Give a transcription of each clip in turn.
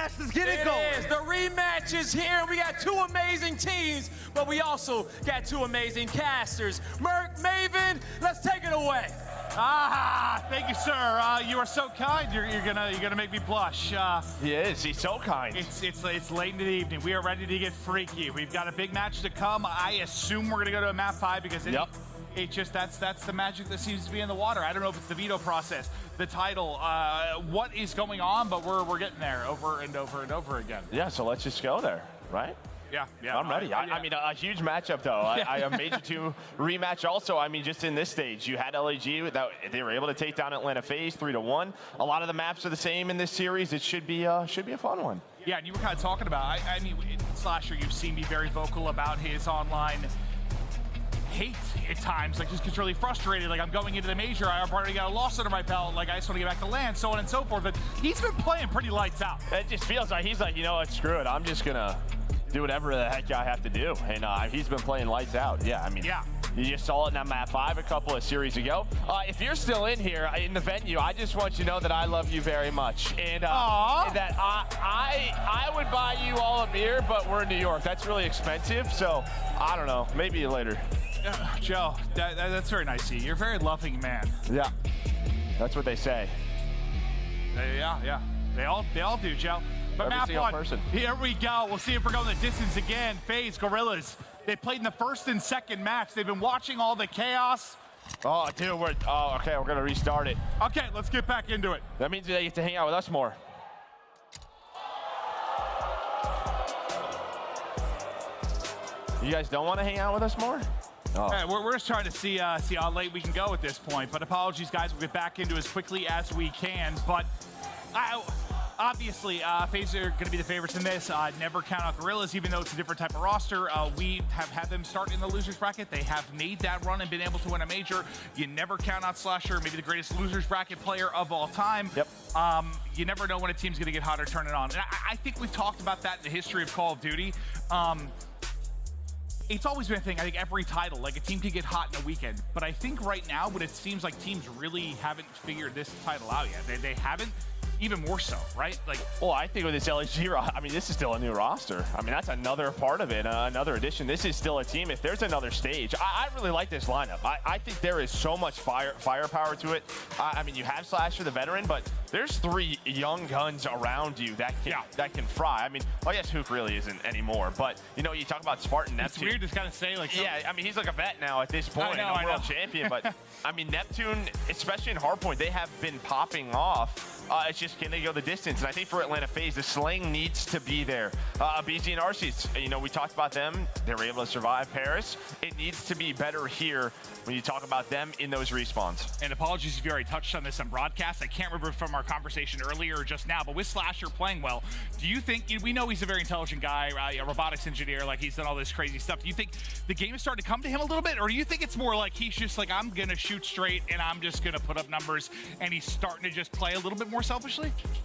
rematch. Let's get it going. It is. The rematch is here. We got two amazing teams, but we also got two amazing casters. Merc, Maven, let's take it away. Thank you, sir. You are so kind. You're gonna make me blush. He is. He's so kind. It's late in the evening. We are ready to get freaky. We've got a big match to come. I assume we're gonna go to a map 5 because it just that's the magic that seems to be in the water. I don't know if it's the veto process, the title, what is going on, but we're getting there over and over and over again. Yeah. So let's just go there, right? Yeah, I'm ready. I mean, a huge matchup, though. A Major 2 rematch also. I mean, just in this stage, you had LAG. They were able to take down Atlanta FaZe 3-1. A lot of the maps are the same in this series. It should be a fun one. Yeah, and you were kind of talking about, I mean, Slasher, you've seen me very vocal about his online hate at times, like just gets really frustrated. Like, I'm going into the major, I've already got a loss under my belt, like I just want to get back to land, so on and so forth. But he's been playing pretty lights out. It just feels like he's like, you know what, screw it. I'm just gonna do whatever the heck I have to do. And he's been playing lights out. Yeah, I mean, you just saw it in that map 5 a couple of series ago. If you're still in here in the venue, I just want you to know that I love you very much. And that I would buy you all a beer, but we're in New York. That's really expensive, so I don't know, maybe later. Joe, that's very nice of you. You're a very loving man. Yeah, that's what they say. Yeah. They all do, Joe. But map 1, here we go. We'll see if we're going the distance again. FaZe, Guerrillas. They played in the first and second match. They've been watching all the chaos. Oh, dude, okay, we're going to restart it. Okay, let's get back into it. That means they get to hang out with us more. You guys don't want to hang out with us more? Oh. Hey, we're just trying to see how late we can go at this point. But apologies, guys. We'll get back into as quickly as we can. But obviously, FaZe are going to be the favorites in this. Never count out Guerrillas, even though it's a different type of roster. We have had them start in the losers bracket. They have made that run and been able to win a major. You never count out Slasher, maybe the greatest losers bracket player of all time. Yep. You never know when a team's going to get hot or turn it on. And I think we've talked about that in the history of Call of Duty. It's always been a thing. I think every title, like a team can get hot in a weekend. But I think right now, when it seems like teams really haven't figured this title out yet. They haven't. Even more so, right? Like, well, I think with this LAG, I mean, this is still a new roster. I mean, that's another part of it, another addition. This is still a team. If there's another stage, I really like this lineup. I think there is so much firepower to it. I mean, you have Slasher, the veteran, but there's 3 young guns around you that can fry. I mean, I guess Huke really isn't anymore, but you know, you talk about Spartan, Neptune. It's weird to kind of say like, yeah, I mean, he's like a vet now at this point, a world champion. But I mean, Neptune, especially in hardpoint, they have been popping off. It's just, can they go the distance? And I think for Atlanta FaZe, the slaying needs to be there. aBeZy and Arcitys, you know, we talked about them. They were able to survive Paris. It needs to be better here when you talk about them in those respawns. And apologies if you already touched on this on broadcast. I can't remember from our conversation earlier or just now, but with Slasher playing well, do you think, we know he's a very intelligent guy, a robotics engineer, like he's done all this crazy stuff. Do you think the game is starting to come to him a little bit? Or do you think it's more like he's just like, I'm going to shoot straight and I'm just going to put up numbers, and he's starting to just play a little bit more selfishly?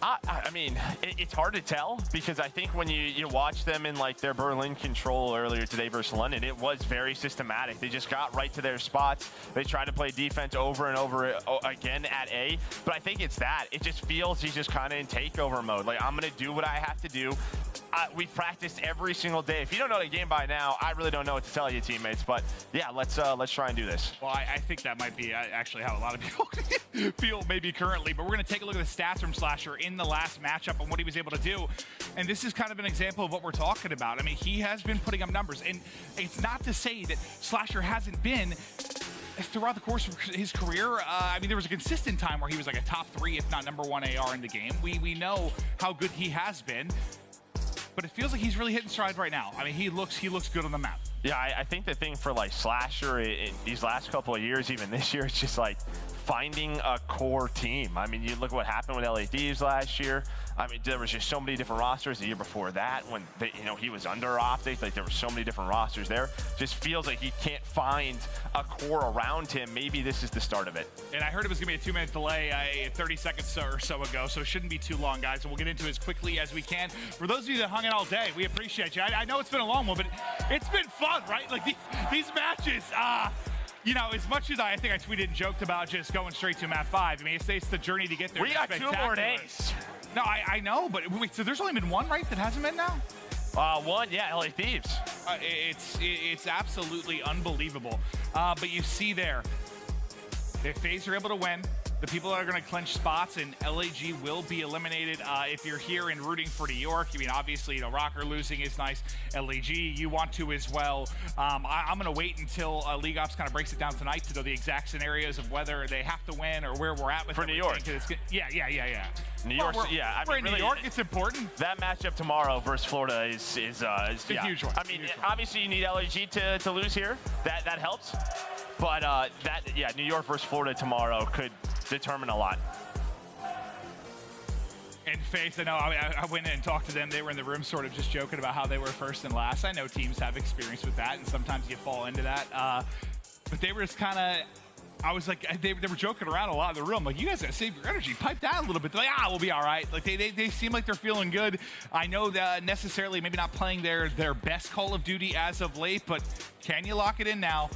I mean, it's hard to tell, because I think when you watch them in like their Berlin control earlier today versus London, it was very systematic. They just got right to their spots. They tried to play defense over and over again at A, but I think it's that. It just feels he's just kind of in takeover mode. Like, I'm going to do what I have to do. We've practiced every single day. If you don't know the game by now, I really don't know what to tell you, teammates. But yeah, let's try and do this. Well, I think that might be actually how a lot of people feel maybe currently. But we're going to take a look at the stats from Slasher in the last matchup and what he was able to do. And this is kind of an example of what we're talking about. I mean, he has been putting up numbers. And it's not to say that Slasher hasn't been throughout the course of his career. I mean, there was a consistent time where he was like a top 3, if not #1 AR in the game. We know how good he has been. But it feels like he's really hitting stride right now. I mean, he looks good on the map. Yeah, I think the thing for like Slasher in these last couple of years, even this year, it's just like finding a core team. I mean, you look at what happened with Thieves last year. I mean, there was just so many different rosters the year before that when he was under OpTic. Like, there were so many different rosters there. Just feels like he can't find a core around him. Maybe this is the start of it. And I heard it was gonna be a 2-minute delay 30 seconds or so ago, so it shouldn't be too long, guys. And we'll get into it as quickly as we can. For those of you that hung in all day, we appreciate you. I know it's been a long one, but it's been fun, right? Like these matches, you know, as much as I think I tweeted and joked about just going straight to map 5, I mean, it's the journey to get there. We got 2 more days. No, I know, but wait, so there's only been one, right, that hasn't been now? One, yeah, LA Thieves. It's absolutely unbelievable. But you see there, if FaZe are able to win, the people that are going to clinch spots, and LAG will be eliminated. If you're here and rooting for New York, I mean, obviously, you know, Røkkr losing is nice. LAG, you want to as well. I'm going to wait until League Ops kind of breaks it down tonight to know the exact scenarios of whether they have to win or where we're at with for New York. Yeah. New York, yeah. We're in New York. It's important. That matchup tomorrow versus Florida is a huge one. I mean, obviously you need LAG to lose here. That helps. But New York versus Florida tomorrow could determine a lot. And FaZe, I know I went in and talked to them. They were in the room sort of just joking about how they were first and last. I know teams have experience with that, and sometimes you fall into that. But they were just kind of, I was like, they were joking around a lot in the room. Like, you guys gotta save your energy, pipe down a little bit. They're like, we'll be all right. Like, they seem like they're feeling good. I know that necessarily maybe not playing their best Call of Duty as of late, but can you lock it in now?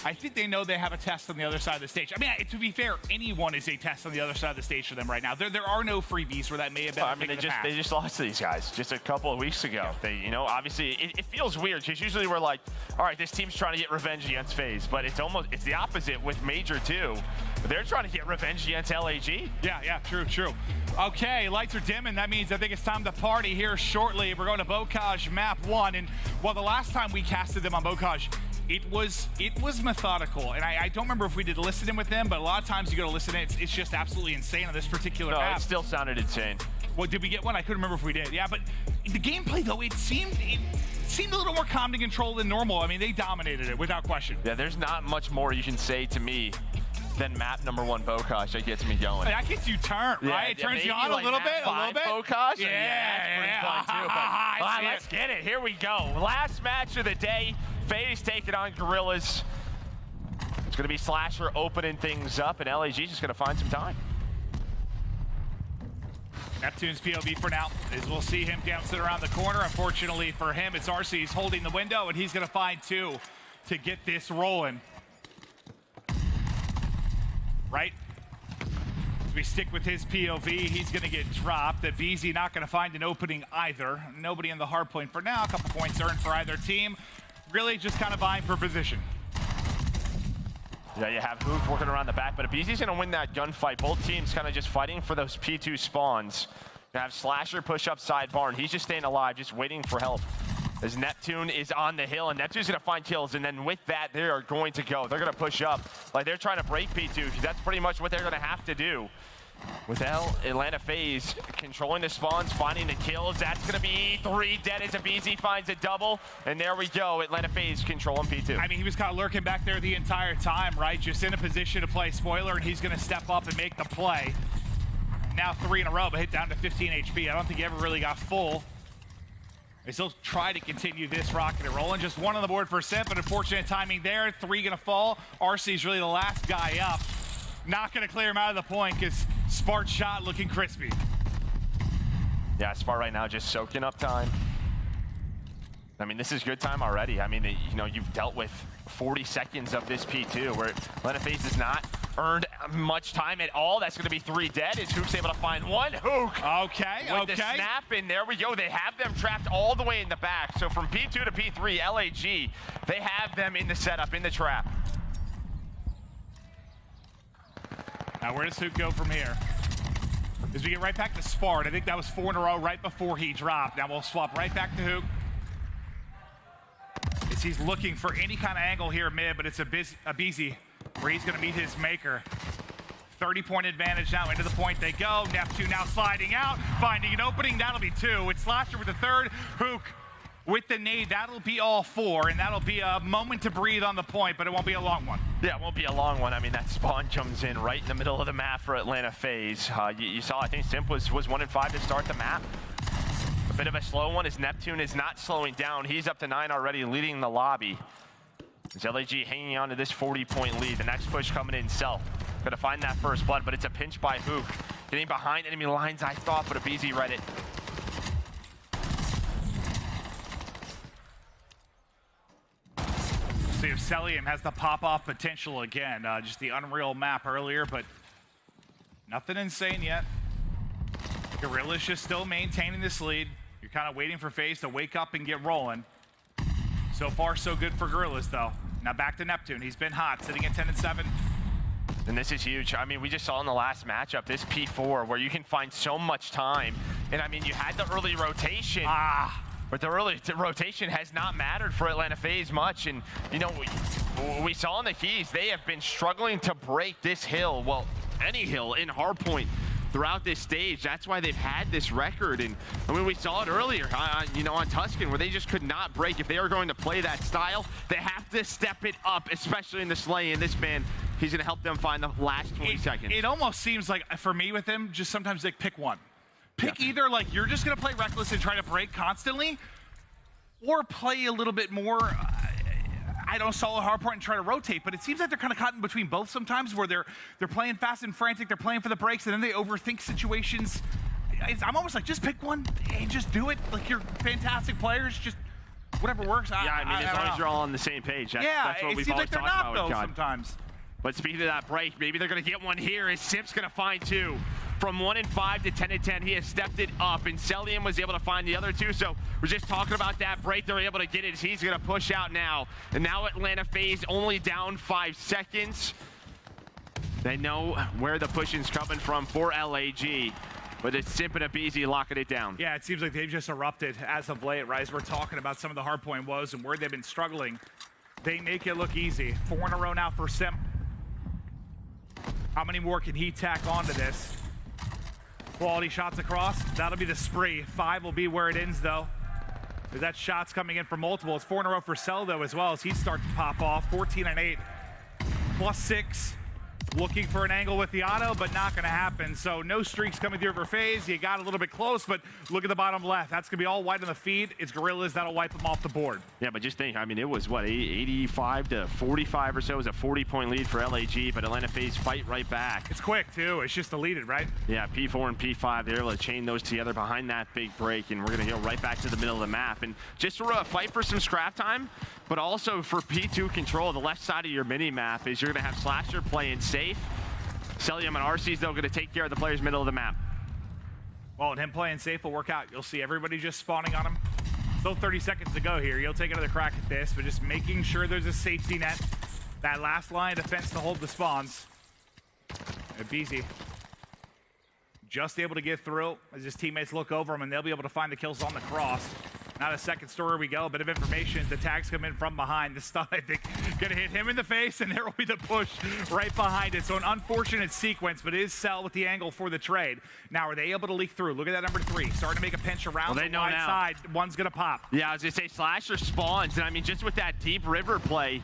I think they know they have a test on the other side of the stage. I mean, to be fair, anyone is a test on the other side of the stage for them right now. There are no freebies where that may have been. I mean, they just lost to these guys just a couple of weeks ago. Yeah. They, you know, obviously it feels weird because usually we're like, all right, this team's trying to get revenge against FaZe, but it's the opposite with Major too. They're trying to get revenge against LAG. Yeah, true. Okay, lights are dimming. That means I think it's time to party here shortly. We're going to Bocage map 1, and well, the last time we casted them on Bocage, it was methodical, and I don't remember if we did listen in with them, but a lot of times you go to listen in, it's just absolutely insane on this particular map. It still sounded insane. Well, did we get one? I couldn't remember if we did. Yeah, but the gameplay though, it seemed a little more calm and controlled than normal. I mean, they dominated it without question. Yeah, there's not much more you can say to me than map number 1 Bocage that gets me going. That gets you turned, right? It turns you on like a little bit. Bocage? Yeah, that's pretty fun too. But, all right, let's get it. Here we go. Last match of the day. FaZe taking on Guerrillas. It's going to be Slasher opening things up, and LAG just going to find some time. Neptune's POV for now, as we'll see him bouncing around the corner. Unfortunately for him, it's Arcitys holding the window, and he's going to find 2 to get this rolling. Right? As we stick with his POV, he's going to get dropped. aBeZy not going to find an opening either. Nobody in the hard point for now. A couple points earned for either team. Really just kind of vying for position. Yeah, you have Huke working around the back, but aBeZy's going to win that gunfight. Both teams kind of just fighting for those P2 spawns. You have Slasher push up side barn. He's just staying alive, just waiting for help. As Neptune is on the hill, and Neptune's going to find kills, and then with that, they are going to go. They're going to push up. Like, they're trying to break P2, because that's pretty much what they're going to have to do. With Atlanta FaZe controlling the spawns, finding the kills. That's going to be 3 dead as aBeZy finds a double. And there we go, Atlanta FaZe controlling P2. I mean, he was kind of lurking back there the entire time, right? Just in a position to play spoiler, and he's going to step up and make the play. Now 3 in a row, but hit down to 15 HP. I don't think he ever really got full. They still try to continue this rocket and rolling. Just 1 on the board for Simp, but unfortunate timing there. 3 going to fall. RC's really the last guy up. Not going to clear him out of the point because Spart's shot looking crispy. Yeah, Spart right now just soaking up time. I mean, this is good time already. I mean, you know, you've dealt with 40 seconds of this P2 where Atlanta FaZe has not earned much time at all. That's going to be 3 dead as Huke's able to find 1. Huke! Okay, with the snap, and there we go. They have them trapped all the way in the back. So from P2 to P3, LAG, they have them in the setup, in the trap. Now, where does Huke go from here? As we get right back to Spart, I think that was 4 in a row right before he dropped. Now we'll swap right back to Huke. As he's looking for any kind of angle here mid, but it's aBeZy where he's going to meet his maker. 30-point advantage now. Into the point they go. Neptune now sliding out, finding an opening. That'll be 2. It's Slasher with the 3rd. Huke with the nade. That'll be all 4, and that'll be a moment to breathe on the point, but it won't be a long one. Yeah, it won't be a long one. I mean, that spawn comes in right in the middle of the map for Atlanta FaZe. You saw, I think Simp was 1 in 5 to start the map. A bit of a slow one as Neptune is not slowing down. He's up to 9 already, leading the lobby. As LAG hanging on to this 40-point lead. The next push coming in, Cell. Gonna find that first blood, but it's a pinch by Huke. Getting behind enemy lines, I thought, but aBeZy read it. See if Cellium has the pop-off potential again. Just the Unreal map earlier, but nothing insane yet. Guerrillas just still maintaining this lead. You're kind of waiting for FaZe to wake up and get rolling. So far, so good for Guerrillas, though. Now back to Neptune. He's been hot, sitting at 10-7. And this is huge. I mean, we just saw in the last matchup, this P4, where you can find so much time. And I mean, you had the early rotation. But the early rotation has not mattered for Atlanta FaZe much. And, you know, we saw in the keys, they have been struggling to break this hill, well, any hill in hardpoint throughout this stage. That's why they've had this record. And I mean, we saw it earlier, you know, on Tuscan, where they just could not break. If they are going to play that style, they have to step it up, especially in the slay. And this man, he's going to help them find the last 20 seconds. It almost seems like, for me with them, just sometimes like pick one. Pick either like you're just going to play reckless and try to break constantly, or play a little bit more, I don't solo hardpoint and try to rotate. But it seems like they're kind of caught in between both sometimes, where they're playing fast and frantic, they're playing for the breaks, and then they overthink situations. I'm almost like, just pick one and just do it. Like, you're fantastic players, just whatever works. Yeah, I mean, as long as you're all on the same page. That's what we've always talked about with God. Sometimes. But speaking of that break, maybe they're going to get one here as Simp's going to find two. From 1-5 to 10-10, he has stepped it up, and Cellium was able to find the other two. So we're just talking about that break. They're able to get it. He's going to push out now. And now Atlanta FaZe only down 5 seconds. They know where the pushing's coming from for LAG. But it's Simp and aBeZy locking it down. Yeah, it seems like they've just erupted as of late, right? As we're talking about some of the hardpoint woes and where they've been struggling. They make it look easy. 4 in a row now for Simp. How many more can he tack onto this? Quality shots across. That'll be the spree. 5 will be where it ends, though. There's that shots coming in from multiple. It's 4 in a row for Cell, though, as well, as he starts to pop off. 14-8. +6. Looking for an angle with the auto, but not going to happen. So no streaks coming through for FaZe. You got a little bit close, but look at the bottom left. That's going to be all white on the feed. It's Guerrillas. That'll wipe them off the board. Yeah, but just think, I mean, it was, what, 85 to 45 or so. It was a 40-point lead for LAG, but Atlanta FaZe fight right back. It's quick, too. It's just deleted, right? Yeah, P4 and P5, they're able to chain those together behind that big break, and we're going to go right back to the middle of the map. And just to fight for some scrap time, but also for P2 control, the left side of your mini-map is you're going to have Slasher playing safe. Cellium and Arcitys, though, going to take care of the players middle of the map. Well, and him playing safe will work out. You'll see everybody just spawning on him. Still 30 seconds to go here. You'll take another crack at this, but just making sure there's a safety net. That last line of defense to hold the spawns. aBeZy just able to get through as his teammates look over him, and they'll be able to find the kills on the cross. Not a second story we go. A bit of information. The tags come in from behind. This stuff, I think, gonna hit him in the face, and there will be the push right behind it. So an unfortunate sequence, but it is Cell with the angle for the trade. Now, are they able to leak through? Look at that number 3. Starting to make a pinch around the wide side. One's gonna pop. Yeah, I was gonna say Slasher spawns, and I mean, just with that deep river play,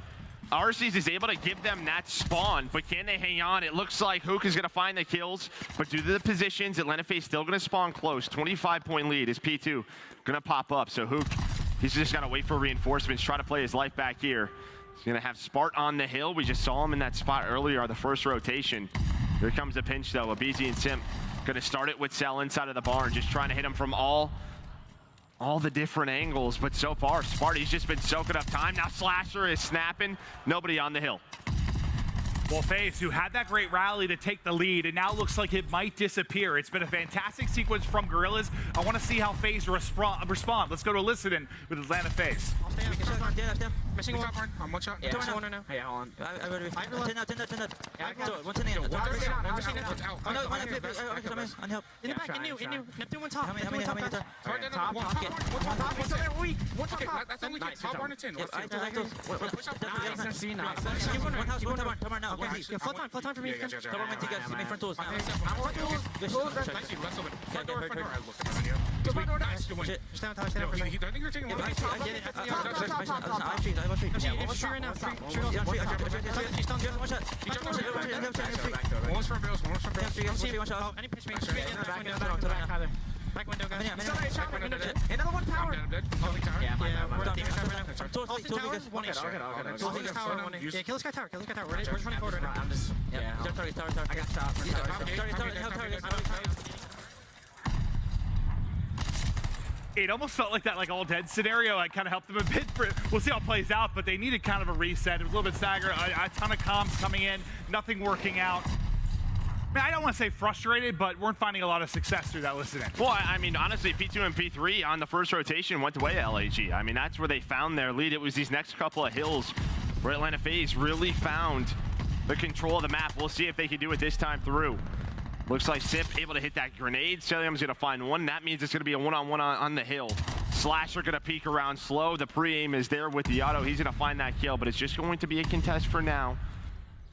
Arcitys is able to give them that spawn, but can they hang on? It looks like Huke is going to find the kills, but due to the positions, Atlanta FaZe still going to spawn close. 25-point lead is P2 going to pop up. So Huke, he's just got to wait for reinforcements, try to play his life back here. He's going to have Spart on the hill. We just saw him in that spot earlier on the first rotation. Here comes a pinch, though. aBeZy and Simp going to start it with Cell inside of the barn, just trying to hit him from all the different angles, but so far, Sparty's just been soaking up time. Now Slasher is snapping. Nobody on the hill. Well, FaZe, who had that great rally to take the lead, and now looks like it might disappear. It's been a fantastic sequence from Guerrillas. I want to see how FaZe respond. Let's go to Listening with Atlanta FaZe. Missing one. I'm one shot. Yeah, one now. Hey, hold on. I would be 10 out. In the back, in new. Neptune one top. How many? Top. One top. That's only top 1 to 10. Push up. One house. Full time for me. Front doors. Stand up. I think you're taking one. One's from Bills, one's from Bills. Any pitch me. Back window, guys. Another one tower. Yeah, kill this guy tower. We're just running forward right now. I'm just, tower. I got shot. It almost felt like that all dead scenario. I kind of helped them a bit. We'll see how it plays out, but they needed kind of a reset. It was a little bit staggered. A ton of comms coming in, nothing working out. mean, I don't want to say frustrated, but weren't finding a lot of success through that listening. Well, I mean, honestly, P2 and P3 on the first rotation went away at LAG. I mean, that's where they found their lead. It was these next couple of hills where Atlanta FaZe really found the control of the map. We'll see if they can do it this time through. Looks like Simp able to hit that grenade. Cellium's gonna find one. That means it's gonna be a one-on-one on the hill. Slasher gonna peek around slow. The pre-aim is there with the auto. He's gonna find that kill, but it's just going to be a contest for now.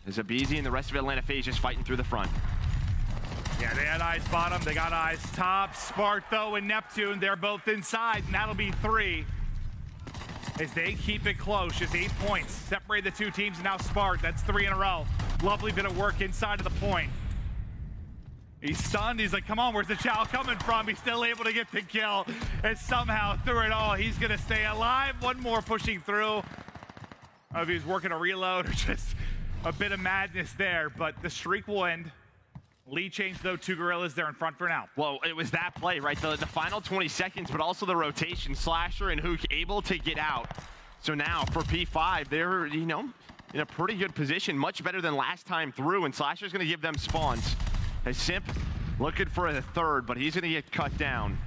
As aBeZy and the rest of Atlanta FaZe just fighting through the front. Yeah, they had eyes bottom, they got eyes top. Spark, though, and Neptune, they're both inside, and that'll be 3. As they keep it close, just 8 points. Separate the two teams, and now Spark, that's 3 in a row. Lovely bit of work inside of the point. He's stunned, he's like, come on, where's the chow coming from? He's still able to get the kill, and somehow through it all, he's gonna stay alive. One more pushing through. I don't know if he was working a reload or just a bit of madness there, but the streak will end. Lead change, though, 2 Guerrillas there in front for now. Well, it was that play, right? The final 20 seconds, but also the rotation. Slasher and Huke able to get out. So now for P5, they're, you know, in a pretty good position, much better than last time through, and Slasher's gonna give them spawns. As Simp looking for a third, but he's gonna get cut down.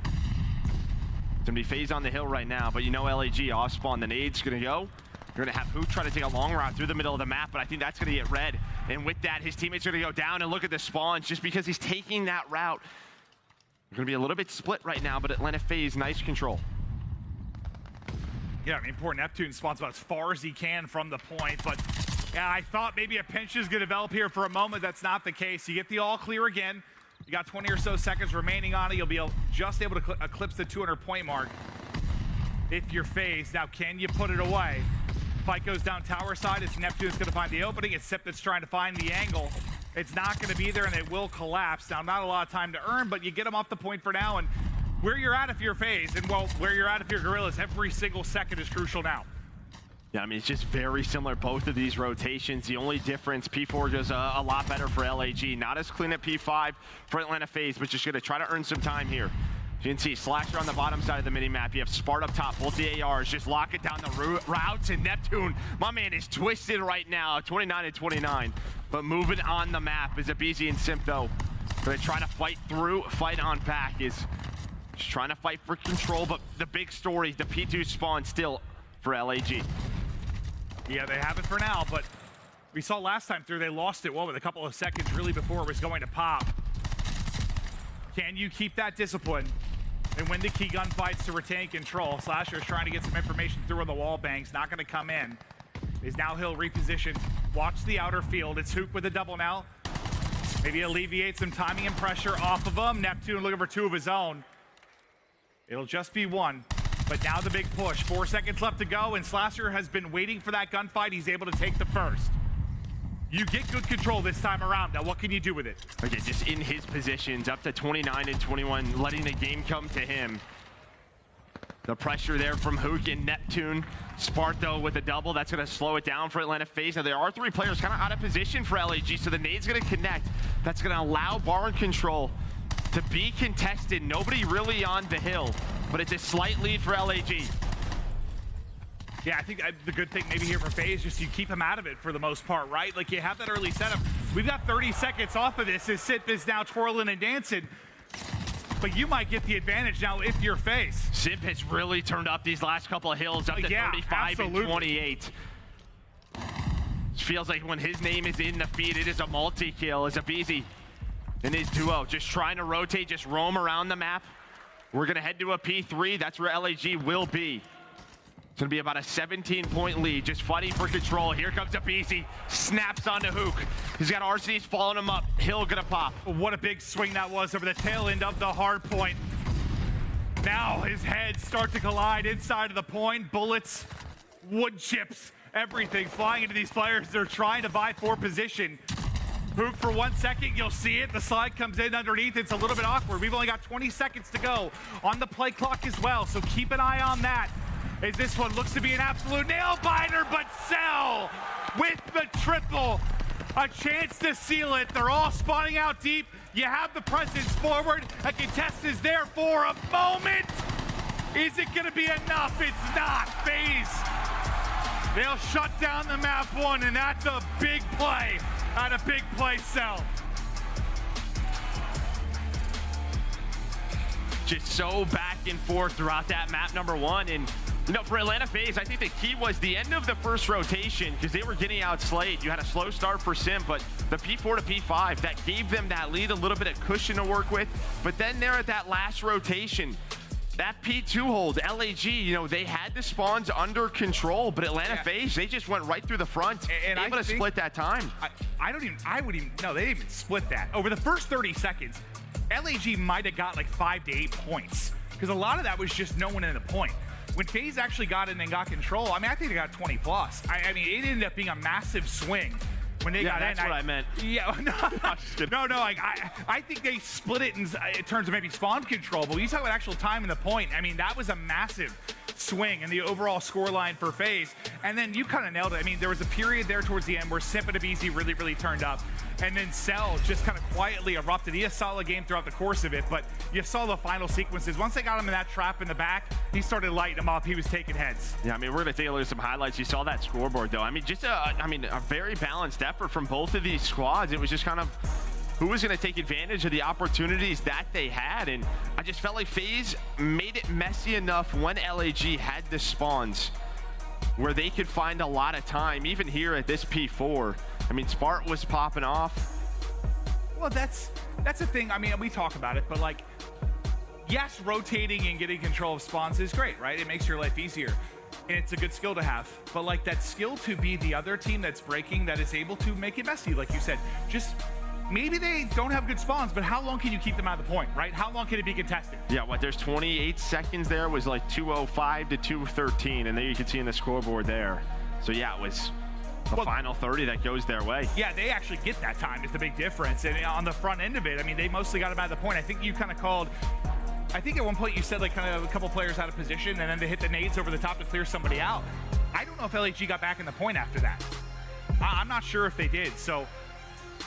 It's gonna be FaZe on the hill right now, but you know LAG off spawn, the nade's gonna go. You're gonna have Huke try to take a long route through the middle of the map, but I think that's gonna get red. And with that, his teammates are gonna go down and look at the spawns just because he's taking that route. They're gonna be a little bit split right now, but Atlanta FaZe, nice control. Yeah, I mean, poor Neptune spawns about as far as he can from the point, but yeah, I thought maybe a pinch is gonna develop here for a moment. That's not the case. You get the all clear again. You got 20 or so seconds remaining on it. You'll be just able to eclipse the 200-point mark if you're FaZe. Now, can you put it away? Fight goes down tower side. It's Neptune's going to find the opening. It's Simp that's trying to find the angle. It's not going to be there, and it will collapse. Now, not a lot of time to earn, but you get them off the point for now. And where you're at if you're FaZe, and well, where you're at if you're Guerrillas, every single second is crucial now. Yeah, I mean, it's just very similar, both of these rotations. The only difference, P4 goes a lot better for LAG. Not as clean at P5 for Atlanta FaZe, but just going to try to earn some time here. You can see Slasher on the bottom side of the mini-map. You have Spart up top, both the ARs, just lock it down the routes, and Neptune, my man, is twisted right now, 29 and 29. But moving on the map is aBeZy and Simp, though. Gonna try to fight through, fight on back, is just trying to fight for control, but the big story, the P2 spawn still for LAG. Yeah, they have it for now, but we saw last time through, they lost it, with a couple of seconds really before it was going to pop. Can you keep that discipline and win the key gunfights to retain control? Slasher is trying to get some information through on the wall banks. Not going to come in. Is now he'll reposition. Watch the outer field. It's Huke with a double now. Maybe alleviate some timing and pressure off of him. Neptune looking for 2 of his own. It'll just be 1. But now the big push. 4 seconds left to go, and Slasher has been waiting for that gunfight. He's able to take the first. You get good control this time around. Now, what can you do with it? Okay, just in his positions, up to 29 and 21, letting the game come to him. The pressure there from Huke and Neptune. Spart, though, with a double. That's going to slow it down for Atlanta FaZe. Now, there are 3 players kind of out of position for LAG, so the nade's going to connect. That's going to allow Barn control to be contested. Nobody really on the hill, but it's a slight lead for LAG. Yeah, I think the good thing maybe here for FaZe is just you keep him out of it for the most part, right? Like, you have that early setup. We've got 30 seconds off of this as Simp is now twirling and dancing. But you might get the advantage now if you're FaZe. Simp has really turned up these last couple of hills, up to 35 and 28. It feels like when his name is in the feed, it is a multi-kill. As aBeZy and his duo just trying to rotate, just roam around the map. We're going to head to a P3. That's where LAG will be. It's going to be about a 17-point lead, just fighting for control. Here comes aBeZy, snaps onto Huke. He's got Arcitys following him up. Hill gonna pop. What a big swing that was over the tail end of the hard point. Now his heads start to collide inside of the point. Bullets, wood chips, everything flying into these players. They're trying to vie for position. Huke for 1 second, you'll see it. The slide comes in underneath. It's a little bit awkward. We've only got 20 seconds to go on the play clock as well, so keep an eye on that. As this one looks to be an absolute nail-biter, but Cell with the triple. A chance to seal it. They're all spawning out deep. You have the presence forward. A contest is there for a moment. Is it gonna be enough? It's not. FaZe. They'll shut down the map 1, and that's a big play out of big play Cell. just so back and forth throughout that map number 1. And you know, for Atlanta FaZe, I think the key was the end of the first rotation because they were getting outslayed. You had a slow start for Simp, but the P4 to P5, that gave them that lead, a little bit of cushion to work with. But then there at that last rotation, that P2 hold, LAG, you know, they had the spawns under control, but Atlanta FaZe, they just went right through the front and able to split that time. I would even, no, they didn't even split that. Over the first 30 seconds, LAG might have got like 5 to 8 points because a lot of that was just no one in the point. When FaZe actually got in and got control, I mean, I think they got 20 plus. I mean, it ended up being a massive swing when they got in. That's what I meant. Yeah, no, I think they split it in terms of maybe spawn control, but when you talk about actual time in the point, I mean, that was a massive swing in the overall scoreline for FaZe. And then you kind of nailed it. I mean, there was a period there towards the end where Simp and aBeZy really turned up. And then Cell just kind of quietly erupted. He had a solid game throughout the course of it, but you saw the final sequences. Once they got him in that trap in the back, he started lighting him up. He was taking heads. Yeah, I mean, we're going to take a look at some highlights. You saw that scoreboard, though. I mean, just a very balanced effort from both of these squads. It was just kind of who was going to take advantage of the opportunities that they had. And I just felt like FaZe made it messy enough when LAG had the spawns where they could find a lot of time, even here at this P4. I mean, Spart was popping off. Well, that's the thing. I mean, we talk about it, but like, yes, rotating and getting control of spawns is great, right? It makes your life easier. And it's a good skill to have. But like that skill to be the other team that's breaking, that is able to make it messy, like you said, just maybe they don't have good spawns, but how long can you keep them out of the point, right? How long can it be contested? Yeah, what, there's 28 seconds there, was like 2:05 to 2:13, and there you can see in the scoreboard there. So yeah, it was the final 30 that goes their way. Yeah, they actually get that time is the big difference. And on the front end of it, I mean, they mostly got them out of the point. I think you kind of called, I think at one point you said like kind of a couple players out of position and then they hit the nades over the top to clear somebody out. I don't know if LAG got back in the point after that. I'm not sure if they did. So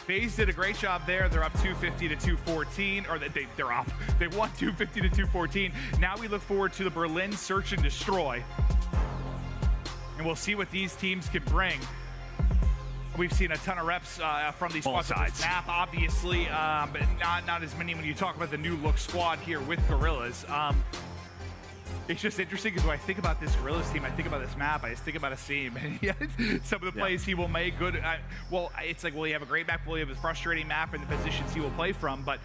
FaZe did a great job there. They're up 250 to 214, or they're up. They won 250 to 214. Now we look forward to the Berlin Search and Destroy. And we'll see what these teams can bring. We've seen a ton of reps from these squads on this map, obviously, but not as many when you talk about the new look squad here with Guerrillas. It's just interesting because when I think about this Guerrillas team, I think about this map, I just think about Asim. And some of the plays he will make good. Well, it's like, will he have a great map? Will he have a frustrating map in the positions he will play from? But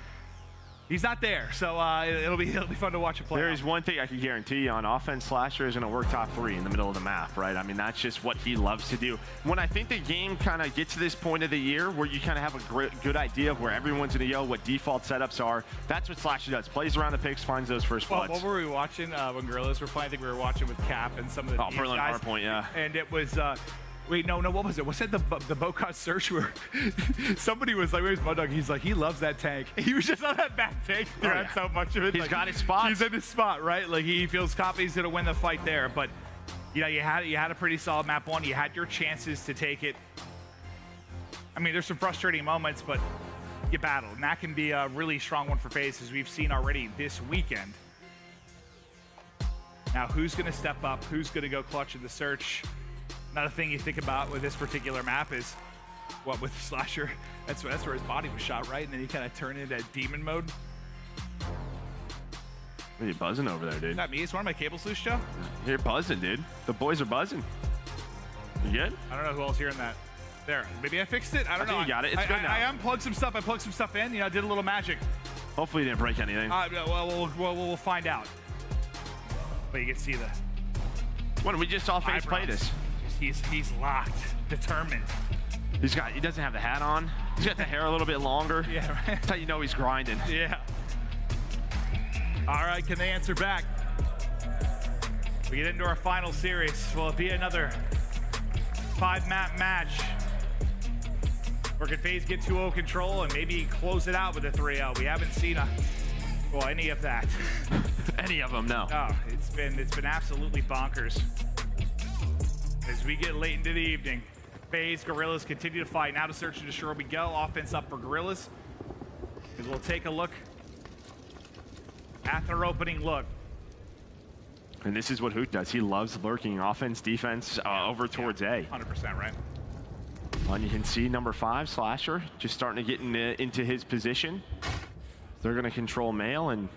he's not there, so it'll be fun to watch him play. There is one thing I can guarantee you: on offense, Slasher is going to work top 3 in the middle of the map, right? I mean, that's just what he loves to do. When I think the game kind of gets to this point of the year where you kind of have a good idea of where everyone's going to go, what default setups are, that's what Slasher does. Plays around the picks, finds those first bloods. What were we watching when Guerrillas were playing? I think we were watching with Cap and some of the Berlin guys. Hardpoint, yeah. And it was. Wait, no, what was it? Was that the Bocot search where somebody was like, where's Mudog? He's like, he loves that tank. He was just on that back tank throughout so much of it. He's like, got his spot. He's in his spot, right? Like he feels confident he's going to win the fight there. But, you know, you had a pretty solid map 1. You had your chances to take it. I mean, there's some frustrating moments, but you battled. And that can be a really strong one for FaZe, as we've seen already this weekend. Now, who's going to step up? Who's going to go clutch in the search? Another thing you think about with this particular map is, what, with Slasher, that's where his body was shot, right? And then he kind of turned into demon mode. What are you buzzing over there, dude? Is that me? It's one of my cables loose, Joe? You're buzzing, dude. The boys are buzzing. You good? I don't know who else hearing that. There, maybe I fixed it. I don't know. You got it. It's good now. I unplugged some stuff. I plugged some stuff in. You know, I did a little magic. Hopefully you didn't break anything. Well, we'll find out. But you can see the. When we just saw FaZe play this. He's locked, determined. He doesn't have the hat on. He's got the hair a little bit longer. Yeah, right. That's how you know he's grinding. Yeah. All right, can they answer back? We get into our final series. Will it be another 5-map match? Or can FaZe get 2-0 control and maybe close it out with a 3-0? We haven't seen any of that. Any of them, no. Oh, it's been absolutely bonkers. As we get late into the evening, FaZe, Guerrillas continue to fight. Now to search and destroy we go. Offense up for Guerrillas. As we'll take a look at their opening look. And this is what Huke does. He loves lurking offense, defense over towards A. 100%, right? And you can see number 5, Slasher, just starting to get into his position. They're going to control Mail, and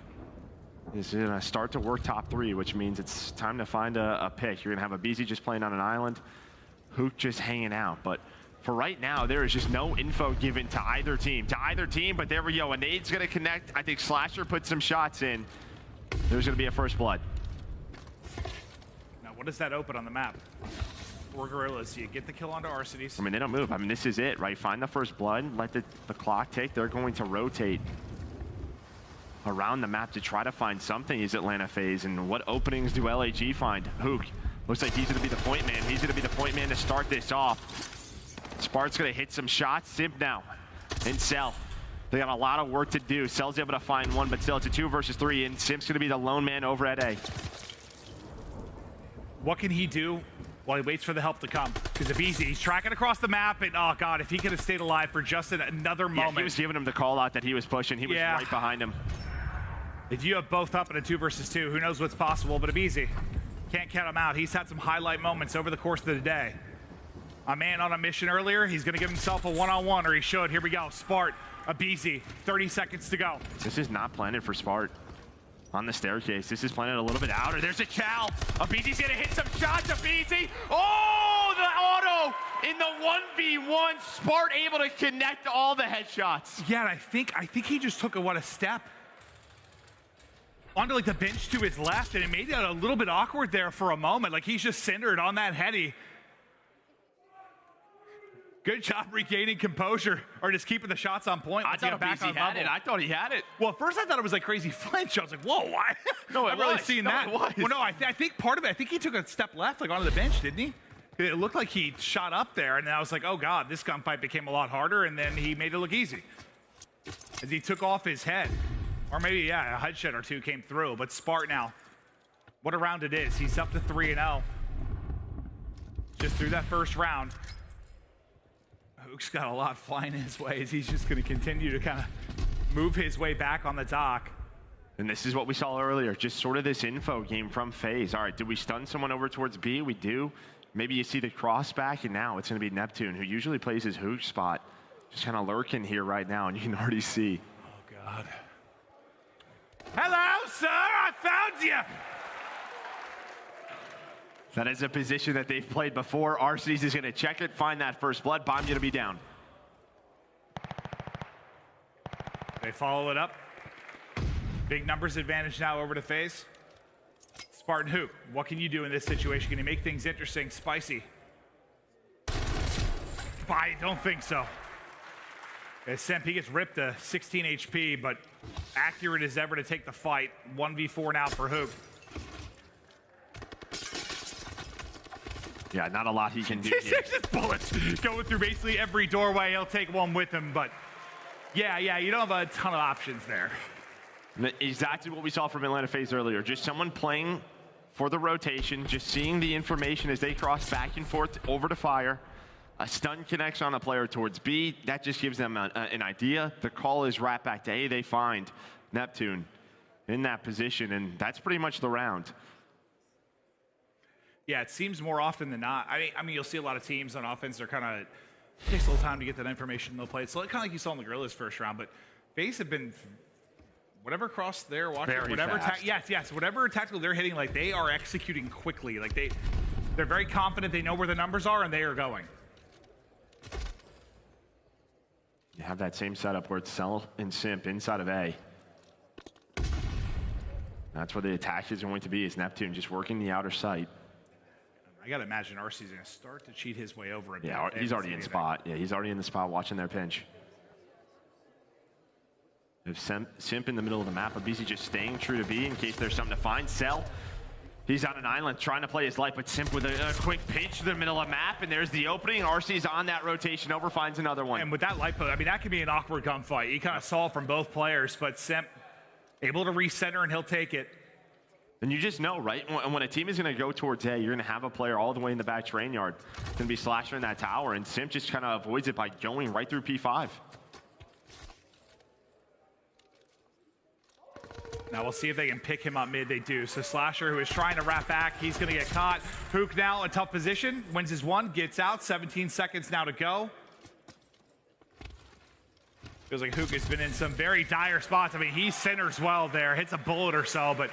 is going to start to work top 3, which means it's time to find a pick. You're going to have aBeZy just playing on an island, Huke just hanging out. But for right now, there is just no info given to either team. But there we go. A nade's going to connect. I think Slasher put some shots in. There's going to be a first blood. Now, what does that open on the map? For Guerrillas, you get the kill onto Arcitys. I mean, they don't move. I mean, this is it, right? Find the first blood, let the clock tick. They're going to rotate around the map to try to find something is Atlanta FaZe. And what openings do LAG find? Huke looks like he's going to be the point man. He's going to be the point man to start this off. Spart's going to hit some shots. Simp now and Cell. They got a lot of work to do. Cell's able to find one, but still it's a 2 versus 3, and Simp's going to be the lone man over at A. What can he do while he waits for the help to come? Because aBeZy, he's tracking across the map, and oh god, if he could have stayed alive for just another moment. He was giving him the call out that he was pushing. He was right behind him. If you have both up in a 2 versus 2, who knows what's possible, but aBeZy, can't count him out. He's had some highlight moments over the course of the day. A man on a mission earlier, he's gonna give himself a one-on-one, or he should. Here we go, Spart, aBeZy, 30 seconds to go. This is not planted for Spart. On the staircase, this is planted a little bit outer. There's a chow. aBeZy's gonna hit some shots. aBeZy, oh, the auto in the 1v1. Spart able to connect all the headshots. Yeah, and I think he just took a step onto like the bench to his left, and it made it a little bit awkward there for a moment. Like he's just centered on that heady. Good job regaining composure, or just keeping the shots on point. I thought aBeZy had it. I thought he had it. Well, at first I thought it was like crazy flinch. I was like, whoa, why? No, I've really seen that. Well, no, I think part of it, I think he took a step left, like onto the bench, didn't he? It looked like he shot up there, and then I was like, oh god, this gunfight became a lot harder, and then he made it look easy. As he took off his head. Or maybe, yeah, a headshot or two came through, but Spart now, what a round it is. He's up to 3-0. Just through that first round. Huke's got a lot flying his way as he's just going to continue to kind of move his way back on the dock. And this is what we saw earlier, just sort of this info game from FaZe. All right, did we stun someone over towards B? We do. Maybe you see the cross back, and now it's going to be Neptune, who usually plays his Huke spot. Just kind of lurking here right now, and you can already see. Oh, God. Hello, sir, I found you. That is a position that they've played before. Arcitys is going to check it, find that first blood. Bomb going to be down. They follow it up. Big numbers advantage now over to FaZe. Spartan Huke, what can you do in this situation? Can you make things interesting, spicy? I don't think so. Simp, he gets ripped to 16 HP, but accurate as ever to take the fight. 1v4 now for Huke. Yeah, not a lot he can do here. Just bullets going through basically every doorway. He'll take one with him, but yeah, you don't have a ton of options there. Exactly what we saw from Atlanta FaZe earlier. Just someone playing for the rotation, just seeing the information as they cross back and forth over to fire. A stun connects on a player towards B. That just gives them an idea. The call is right back to A. They find Neptune in that position, and that's pretty much the round. Yeah, it seems more often than not. I mean, you'll see a lot of teams on offense. They're kind of takes a little time to get that information. They'll play it. So kind of like you saw in the Guerrillas first round. But FaZe have been whatever cross they're watching, very whatever fast. yes, whatever tactical they're hitting, like they are executing quickly. Like they're very confident. They know where the numbers are, and they are going. You have that same setup where it's Cell and Simp inside of A. That's where the attack is going to be, is Neptune just working the outer site. I gotta imagine Arcity's gonna start to cheat his way over a bit. Yeah, he's already in spot. Yeah, he's already in the spot watching their pinch. If Simp in the middle of the map, aBeZy just staying true to B in case there's something to find. Cell, he's on an island trying to play his life, but Simp with a quick pinch to the middle of the map, and there's the opening. Arcity's on that rotation over, finds another one. And with that light post, I mean, that could be an awkward gunfight. You kind of saw it from both players, but Simp able to recenter, and he'll take it. And you just know, right? When a team is going to go towards A, you're going to have a player all the way in the back train yard. Going to be slashing in that tower, and Simp just kind of avoids it by going right through P5. Now we'll see if they can pick him up mid. They do. So Slasher, who is trying to wrap back, he's going to get caught. Huke now in a tough position. Wins his one, gets out. 17 seconds now to go. Feels like Huke has been in some very dire spots. I mean, he centers well there, hits a bullet or so, but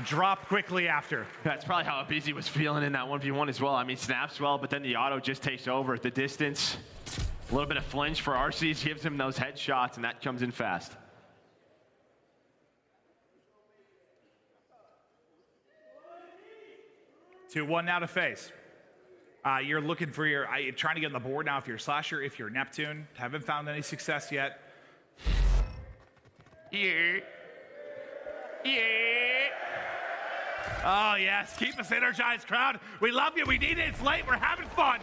drop quickly after. That's probably how aBeZy was feeling in that 1v1 as well. I mean, snaps well, but then the auto just takes over at the distance. A little bit of flinch for Arcitys gives him those headshots, and that comes in fast. 2-1 now to FaZe. You're looking for your, trying to get on the board now if you're Slasher, if you're Neptune. Haven't found any success yet. Yeah. Oh, yes. Keep us energized, crowd. We love you. We need it. It's late. We're having fun.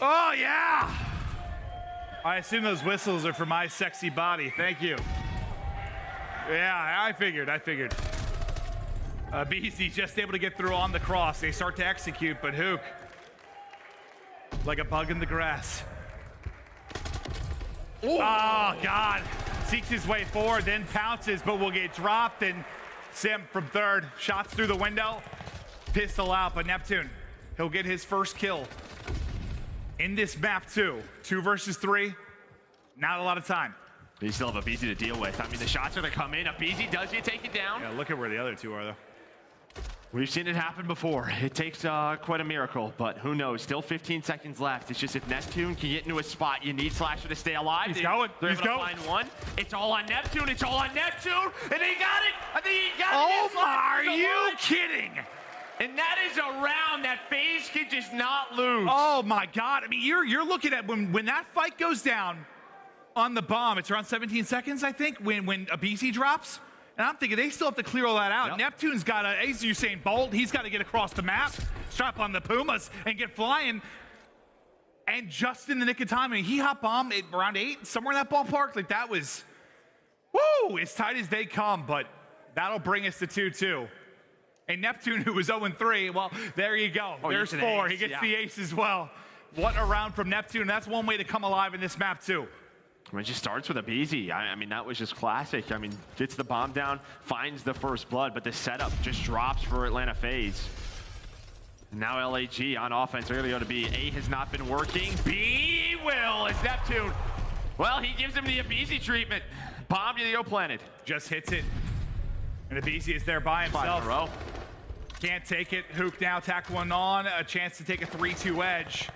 Oh, yeah. I assume those whistles are for my sexy body. Thank you. Yeah, I figured. aBeZy just able to get through on the cross. They start to execute, but Huke, like a bug in the grass. Ooh. Oh, God. Seeks his way forward, then pounces, but will get dropped. And Simp from third. Shots through the window. Pistol out, but Neptune, he'll get his first kill in this map, too. 2 versus 3. Not a lot of time. You still have aBeZy to deal with. I mean, the shots are going to come in. aBeZy does you take it down. Yeah, look at where the other 2 are, though. We've seen it happen before. It takes quite a miracle, but who knows? Still 15 seconds left. It's just if Neptune can get into a spot, you need Slasher to stay alive. He's going. They're able to find one. It's all on Neptune. It's all on Neptune. And he got it. I think he got it. Oh, my, are you kidding? And that is a round that FaZe can just not lose. Oh, my God. I mean, you're looking at when that fight goes down on the bomb, it's around 17 seconds, I think, when aBeZy drops. And I'm thinking they still have to clear all that out. Yep. Neptune's got to, as you're saying, Bolt, he's got to get across the map, strap on the Pumas, and get flying. And just in the nick of time, I mean, he hot bombed at around 8, somewhere in that ballpark. Like, that was, woo, as tight as they come. But that'll bring us to 2-2. And Neptune, who was 0-3, well, there you go. Oh, there's 4. He gets the ace as well. What a round from Neptune. That's one way to come alive in this map, too. It just starts with aBeZy. I mean, that was just classic. I mean, gets the bomb down, finds the first blood, but the setup just drops for Atlanta FaZe. Now LAG on offense. They're going to go to B. A has not been working. B will as Neptune. Well, he gives him the aBeZy treatment. Bomb to the O planted. Just hits it. And aBeZy is there by himself. 5 in a row. Can't take it. Huke now tacked one on. A chance to take a 3-2 edge.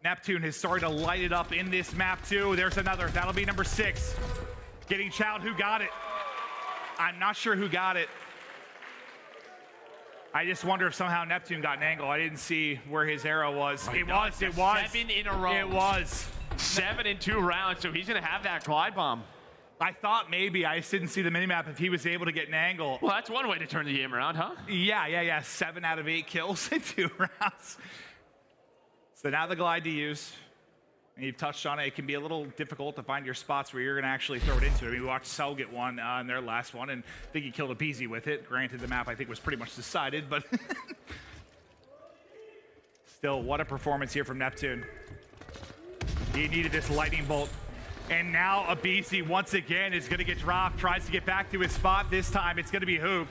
Neptune has started to light it up in this map, too. There's another. That'll be number 6. Getting chowed. Who got it? I'm not sure who got it. I just wonder if somehow Neptune got an angle. I didn't see where his arrow was. It was. 7 in a row. It was. 7 in 2 rounds, so he's going to have that glide bomb. I thought maybe. I just didn't see the minimap if he was able to get an angle. Well, that's one way to turn the game around, huh? Yeah. 7 out of 8 kills in 2 rounds. So now the glide to use. And you've touched on it. It can be a little difficult to find your spots where you're going to actually throw it into it. I mean, we watched Cell get one in their last one, and I think he killed aBeZy with it. Granted, the map, I think, was pretty much decided, but still, what a performance here from Neptune. He needed this lightning bolt. And now aBeZy, once again, is going to get dropped. Tries to get back to his spot. This time, it's going to be Huke.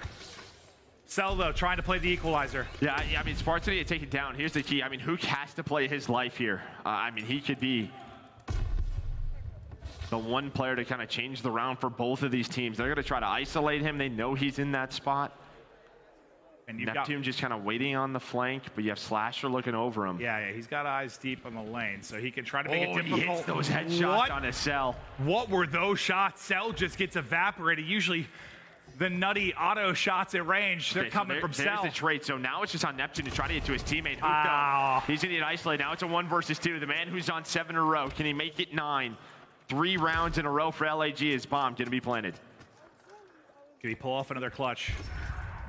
Cell, though, trying to play the equalizer. Yeah, I mean, Sparks need to take it down. Here's the key. I mean, Huke has to play his life here. I mean, he could be the one player to kind of change the round for both of these teams. They're going to try to isolate him. They know he's in that spot. And Neptune just kind of waiting on the flank, but you have Slasher looking over him. Yeah, he's got eyes deep on the lane, so he can try to make it difficult. He hits those headshots on his Cell. What were those shots? Cell just gets evaporated. Usually the nutty auto shots at range, they're coming from Cell. There's the trade. So now it's just on Neptune to try to get to his teammate. Huke, he's going to get isolated. Now it's a 1 versus 2. The man who's on 7 in a row. Can he make it 9? 3 rounds in a row for LAG. His bomb going to be planted. Can he pull off another clutch?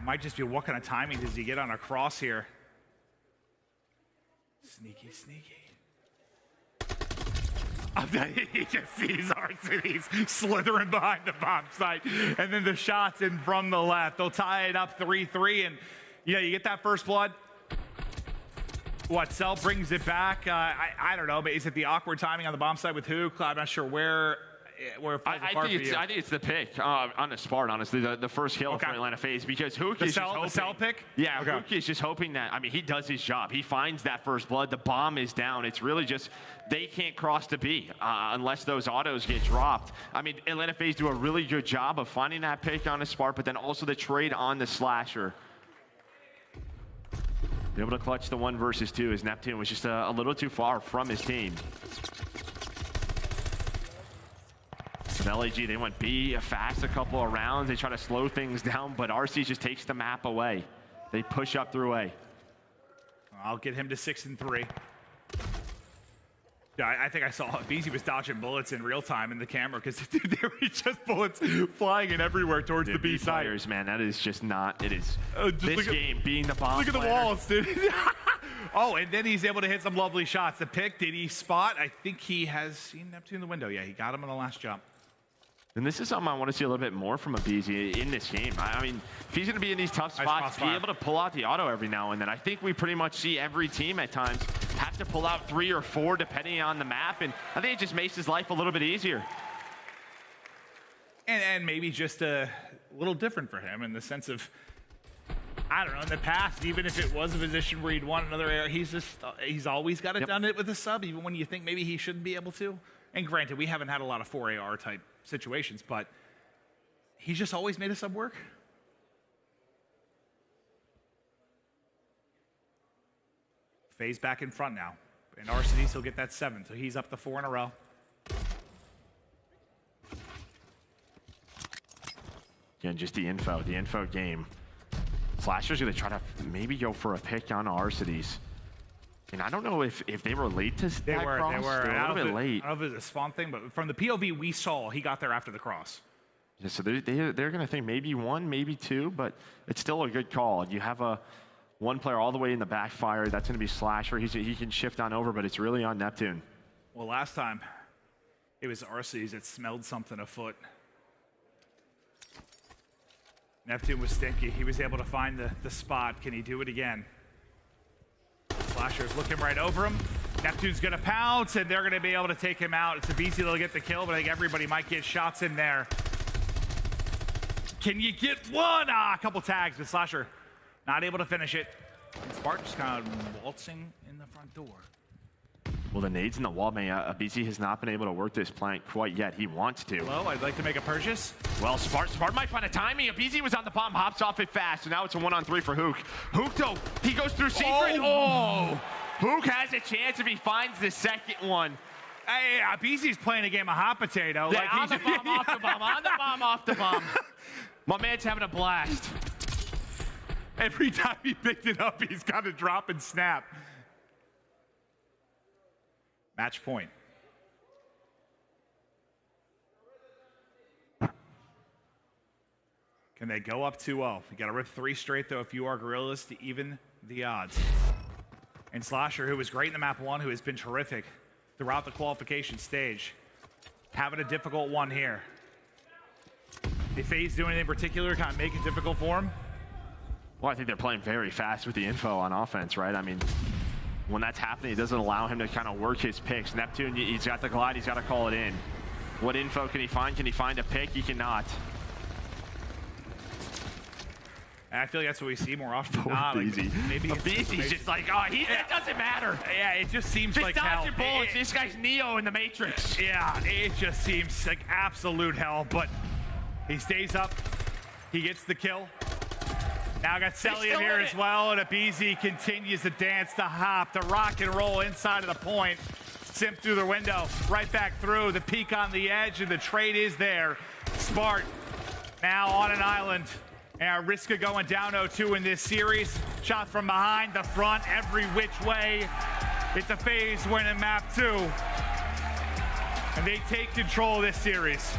Might just be what kind of timing does he get on a cross here? Sneaky. He just sees Arcitys slithering behind the bomb site. And then the shots in from the left. They'll tie it up 3-3. And, yeah, you get that first blood. What, Cell brings it back? I don't know, but is it the awkward timing on the bomb site with Huke? I'm not sure where where it falls I apart think for you? I think it's the pick on the Spartan, honestly, the first kill for Atlanta FaZe, because Huke is just hoping. The cell pick? Yeah, Huke is just hoping that, I mean, he does his job. He finds that first blood. The bomb is down. It's really just they can't cross to B unless those autos get dropped. I mean, Atlanta FaZe do a really good job of finding that pick on the Spark, but then also the trade on the Slasher. Be able to clutch the 1 versus 2 as Neptune was just a little too far from his team. LAG, they went B fast a couple of rounds. They try to slow things down, but RC just takes the map away. They push up through A. I'll get him to 6 and 3. Yeah, I think I saw aBeZy was dodging bullets in real time in the camera because there were just bullets flying in everywhere towards the B side. Players, man, that is just not. It is this game being the bomb. Look at the planner. walls, dude. Oh, and then he's able to hit some lovely shots. The pick, did he spot? I think he has seen Neptune in the window. Yeah, he got him on the last jump. And this is something I want to see a little bit more from aBeZy in this game. I mean, if he's going to be in these tough spots, be able to pull out the auto every now and then. I think we pretty much see every team at times have to pull out 3 or 4 depending on the map, and I think it just makes his life a little bit easier. And maybe just a little different for him in the sense of, I don't know, in the past, even if it was a position where he'd want another AR, he's always got it done it with a sub, even when you think maybe he shouldn't be able to. And granted, we haven't had a lot of 4 AR type situations, but he's just always made a sub work. FaZe back in front now. And Arcitys, he'll get that 7, so he's up to 4 in a row. Again, just the info game. Slasher's gonna try to maybe go for a pick on Arcitys. And I don't know if they were late to that cross. They were a little bit late. I don't know if it was a spawn thing, but from the POV we saw, he got there after the cross. Yeah, so they're going to think maybe 1, maybe 2, but it's still a good call. You have a 1 player all the way in the backfire. That's going to be Slasher. He can shift on over, but it's really on Neptune. Well, last time it was Arcitys that smelled something afoot. Neptune was stinky. He was able to find the spot. Can he do it again? Slasher's looking right over him. Neptune's gonna pounce, and they're gonna be able to take him out. It's aBeZy that'll get the kill, but I think everybody might get shots in there. Can you get one? A couple tags, but Slasher not able to finish it. And Spark just kind of waltzing in the front door. Well, the nades in the wall, man, aBeZy has not been able to work this plank quite yet. He wants to. Hello, I'd like to make a purchase. Well, Spark might find a timing. aBeZy was on the bomb, hops off it fast, so now it's a 1-on-3 for Huke. Huke, though, he goes through secret. Oh! Huke has a chance if he finds the second one. Hey, aBeZy's playing a game of hot potato. Yeah, like on the bomb, off the bomb, on the bomb, off the bomb. My man's having a blast. Every time he picked it up, he's got to drop and snap. Match point. Can they go up 2-0? We got to rip 3 straight, though, if you are Guerrillas, to even the odds. And Slasher, who was great in the map 1, who has been terrific throughout the qualification stage, having a difficult one here. If FaZe do anything in particular, kind of make it difficult for him? Well, I think they're playing very fast with the info on offense, right? I mean, when that's happening, it doesn't allow him to kind of work his picks. Neptune, he's got the glide, he's got to call it in. What info can he find? Can he find a pick? He cannot. And I feel like that's what we see more often. aBeZy. Like maybe aBeZy's just like, oh, it doesn't matter. Yeah, it just seems just like hell. Just dodging bullets. This guy's Neo in the Matrix. Yeah, it just seems like absolute hell, but he stays up. He gets the kill. Now got Cellium here as well, and aBeZy continues to dance, to hop, to rock and roll inside of the point. Simp through the window, right back through, the peak on the edge, and the trade is there. Smart now on an island. And Røkkr going down 0-2 in this series. Shot from behind, the front, every which way. It's a FaZe winning map 2. And they take control of this series.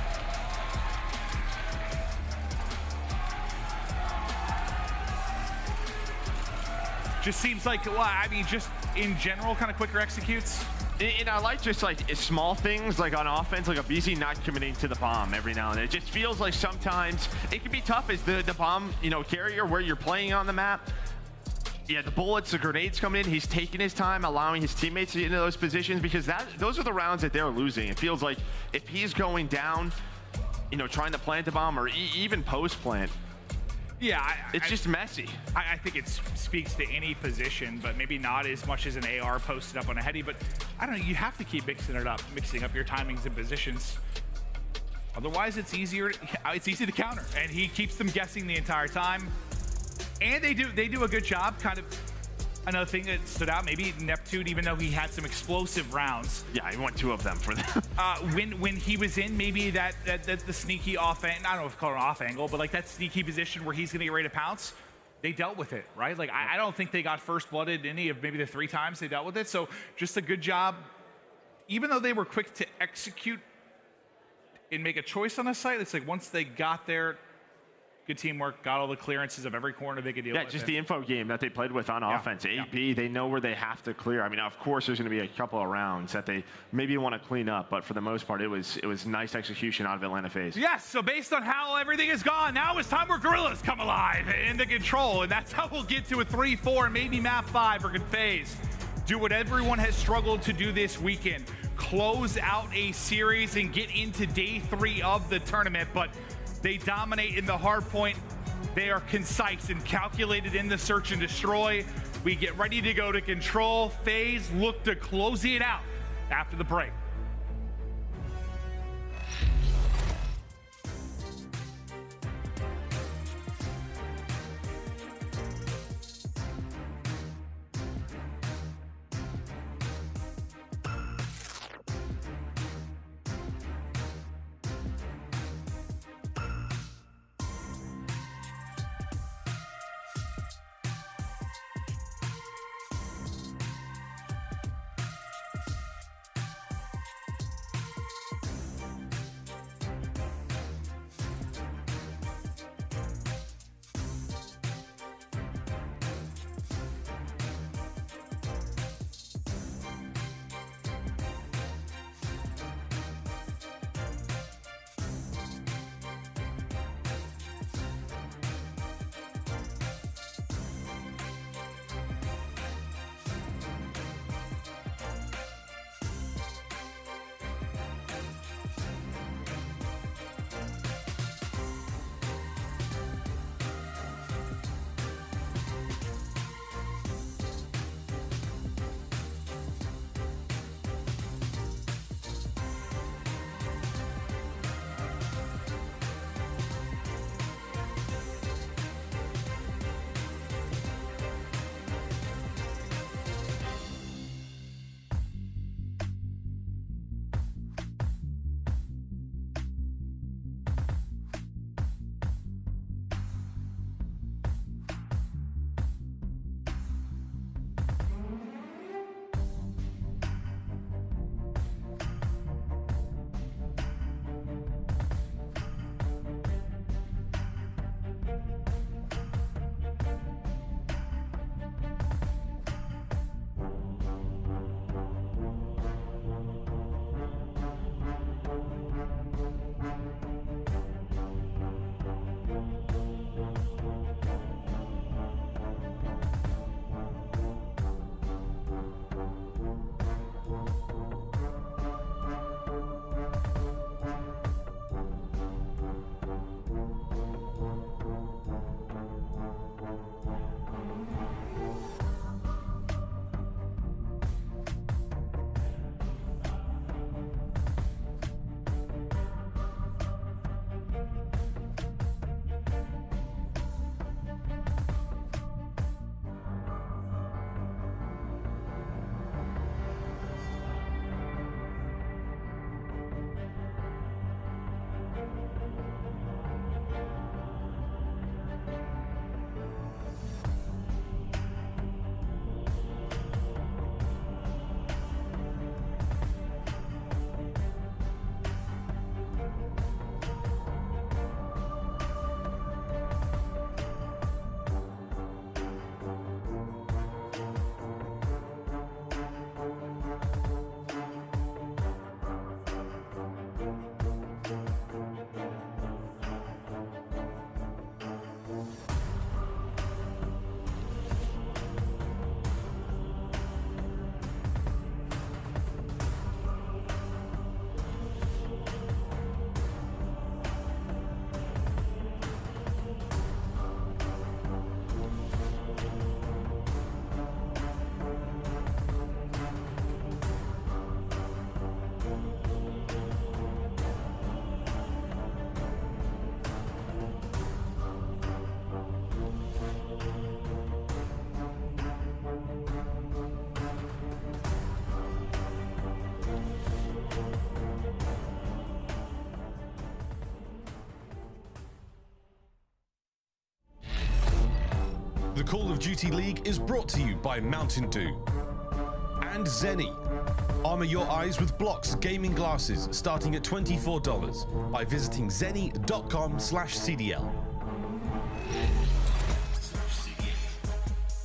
Just seems like, well, I mean, just in general, kind of quicker executes. And I like just like small things like on offense, like aBeZy not committing to the bomb every now and then. It just feels like sometimes it can be tough as the bomb, you know, carrier where you're playing on the map. Yeah, the bullets, the grenades coming in, he's taking his time, allowing his teammates to get into those positions, because those are the rounds that they're losing. It feels like if he's going down, you know, trying to plant a bomb or even post-plant, yeah, it's just messy. I think it speaks to any position, but maybe not as much as an AR posted up on a heady. But I don't know, you have to keep mixing up your timings and positions. Otherwise, it's easy to counter, and he keeps them guessing the entire time. And they do a good job. Kind of another thing that stood out, maybe Neptune, even though he had some explosive rounds. Yeah, he won 2 of them for them. When he was in maybe that the sneaky off, I don't know if it's called an off angle, but like that sneaky position where he's gonna get ready to pounce, they dealt with it, right? Like I don't think they got first blooded any of maybe the 3 times they dealt with it. So just a good job, even though they were quick to execute and make a choice on the site. It's like once they got there, good teamwork, got all the clearances of every corner they could deal with. Yeah, just the info game that they played with on offense. AB, they know where they have to clear. I mean, of course, there's going to be a couple of rounds that they maybe want to clean up, but for the most part, it was nice execution out of Atlanta FaZe. Yes, so based on how everything is gone, now it's time where Guerrillas come alive into control, and that's how we'll get to a 3-4, maybe map 5 for FaZe. Do what everyone has struggled to do this weekend. Close out a series and get into day 3 of the tournament, but they dominate in the hard point. They are concise and calculated in the search and destroy. We get ready to go to control. FaZe look to close it out after the break. The Call of Duty League is brought to you by Mountain Dew and Zenny. Armor your eyes with Blocks gaming glasses starting at $24 by visiting zenny.com/CDL.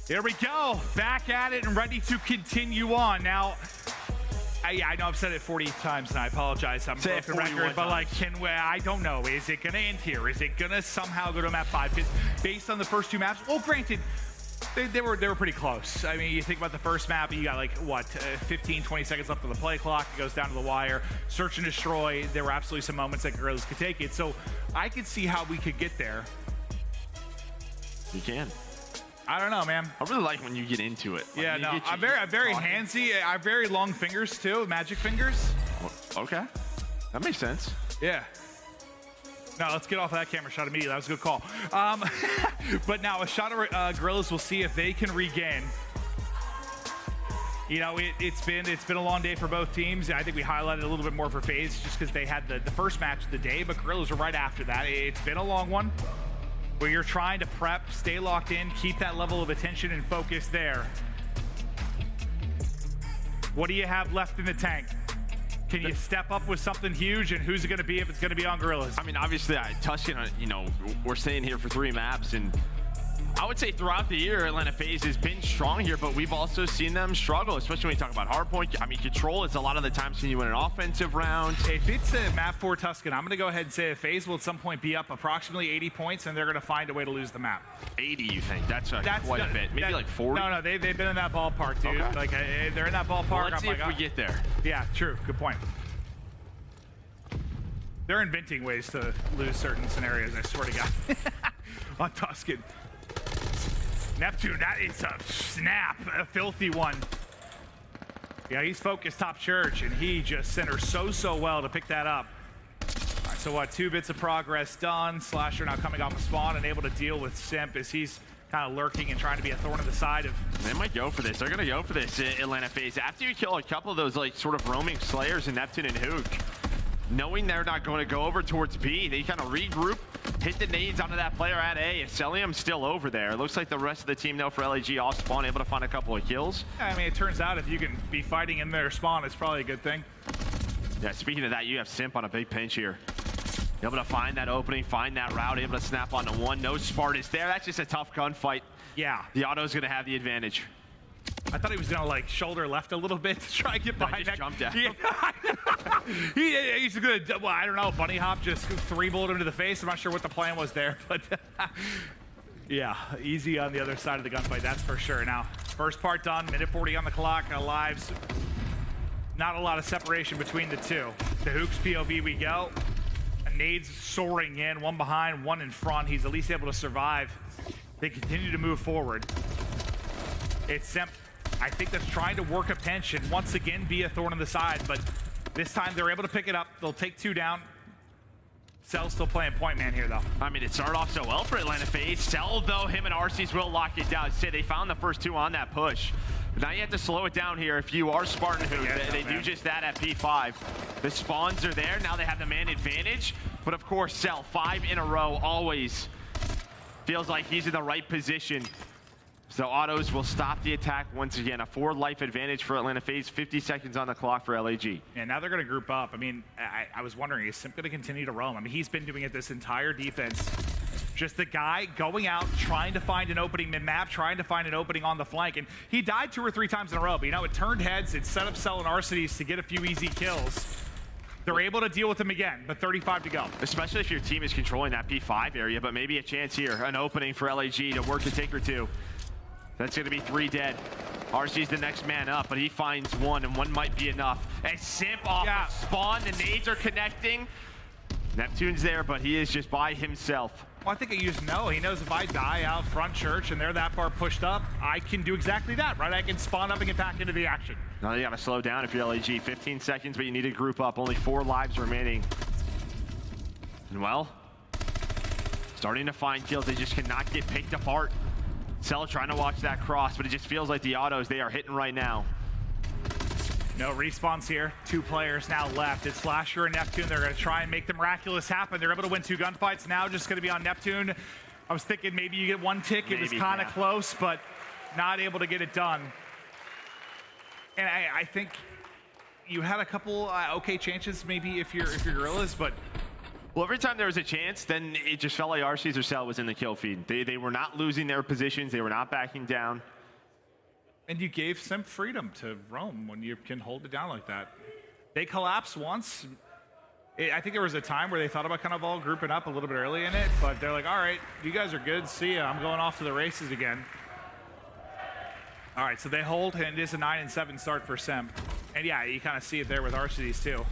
There we go, back at it and ready to continue on. Now, I know I've said it 40 times and I apologize. I'm broken record, but like, I don't know. Is it gonna end here? Is it gonna somehow go to map 5? Because based on the first 2 maps, well, granted, they were pretty close. I mean, you think about the first map, you got like, what, 15, 20 seconds left on the play clock. It goes down to the wire. Search and destroy. There were absolutely some moments that Guerrillas could take it. So I could see how we could get there. You can. I don't know, man. I really like when you get into it. Like, yeah, no, I'm very handsy. I have very long fingers too, magic fingers. Okay, that makes sense. Yeah. No, let's get off of that camera shot immediately. That was a good call. But now a shot of Guerrillas. We'll see if they can regain. You know, it's been a long day for both teams. I think we highlighted a little bit more for FaZe just because they had the first match of the day, but Guerrillas are right after that. It's been a long one, where you're trying to prep, stay locked in, keep that level of attention and focus there. What do you have left in the tank? Can you step up with something huge, and who's it going to be if it's going to be on Guerrillas? I mean, obviously, Tuscan, you know, we're staying here for 3 maps, and I would say throughout the year, Atlanta FaZe has been strong here, but we've also seen them struggle, especially when you talk about hardpoint. I mean, control is a lot of the times when you win an offensive round. If it's a map for Tuscan, I'm going to go ahead and say FaZe will at some point be up approximately 80 points, and they're going to find a way to lose the map. 80, you think? That's quite a bit. Maybe like 40? No, they've been in that ballpark, dude. Okay. Like, they're in that ballpark. Well, let's see if we get there. Yeah, true. Good point. They're inventing ways to lose certain scenarios, I swear to God. On Tuscan. Neptune, that is a snap, a filthy one. Yeah, he's focused top church, and he just centers so well to pick that up. All right, so what, 2 bits of progress done. Slasher now coming off a spawn and able to deal with Simp as he's kind of lurking and trying to be a thorn in the side of... They might go for this. They're going to go for this, Atlanta FaZe. After you kill a couple of those, like, sort of roaming Slayers in Neptune and Huke, knowing they're not going to go over towards B, they kind of regroup, hit the nades onto that player at A. Cellium's still over there. It looks like the rest of the team, though, for LAG off spawn, able to find a couple of kills. I mean, it turns out if you can be fighting in their spawn, it's probably a good thing. Yeah, speaking of that, you have Simp on a big pinch here. Able to find that opening, find that route, able to snap onto one. No Spartans there. That's just a tough gunfight. Yeah. The auto's going to have the advantage. I thought he was going to, like, shoulder left a little bit to try and get behind that. Jumped out. Yeah. He's good. Well, I don't know. Bunny hop just 3-bullet him to the face. I'm not sure what the plan was there, but yeah, easy on the other side of the gunfight, that's for sure. Now, first part done, minute 40 on the clock. Lives, not a lot of separation between the two. To Huke's POV we go. Nades soaring in, one behind, one in front. He's at least able to survive. They continue to move forward. It's Simp, I think, that's trying to work a pinch and once again be a thorn in the side, but this time they're able to pick it up. They'll take 2 down. Cell's still playing point man here, though. I mean, it started off so well for Atlanta FaZe. Cell, though, him and Arcitys will lock it down. Say they found the first 2 on that push. But now you have to slow it down here if you are Spartan Huke. Yeah, they do just that at P5. The spawns are there. Now they have the man advantage. But, of course, Cell, 5 in a row, always feels like he's in the right position. So autos will stop the attack once again. A 4 life advantage for Atlanta FaZe. 50 seconds on the clock for LAG. And now they're going to group up. I mean, I was wondering, is Simp going to continue to roam? I mean, he's been doing it this entire defense. Just the guy going out, trying to find an opening mid-map, trying to find an opening on the flank. And he died 2 or 3 times in a row. But, you know, it turned heads. It set up Cell and Arcitys to get a few easy kills. They're able to deal with him again, but 35 to go. Especially if your team is controlling that P5 area. But maybe a chance here, an opening for LAG to work a take or 2. That's going to be 3 dead. RC's the next man up, but he finds 1, and 1 might be enough. And Simp off of spawn. The nades are connecting. Neptune's there, but he is just by himself. Well, I think he knows if I die out front church and they're that far pushed up, I can do exactly that, right? I can spawn up and get back into the action. Now you got to slow down if you're LAG. 15 seconds, but you need to group up. Only 4 lives remaining. And well, starting to find kills. They just cannot get picked apart. Cell trying to watch that cross, but it just feels like the autos they are hitting right now. No respawns here. 2 players now left. It's Slasher and Neptune. They're going to try and make the miraculous happen. They're able to win 2 gunfights. Now just going to be on Neptune. I was thinking maybe you get one tick. It was kind of close, but not able to get it done. And I think you had a couple okay chances maybe if you're Guerrillas, but well, every time there was a chance, then it just felt like Arcitys or Cell was in the kill feed. They were not losing their positions. They were not backing down. And you gave Simp freedom to roam when you can hold it down like that. They collapsed once. I think there was a time where they thought about kind of all grouping up a little bit early in it, but they're like, all right, you guys are good. See ya. I'm going off to the races again. All right, so they hold, and it is a 9-7 start for Simp. And yeah, you kind of see it there with Arcitys too.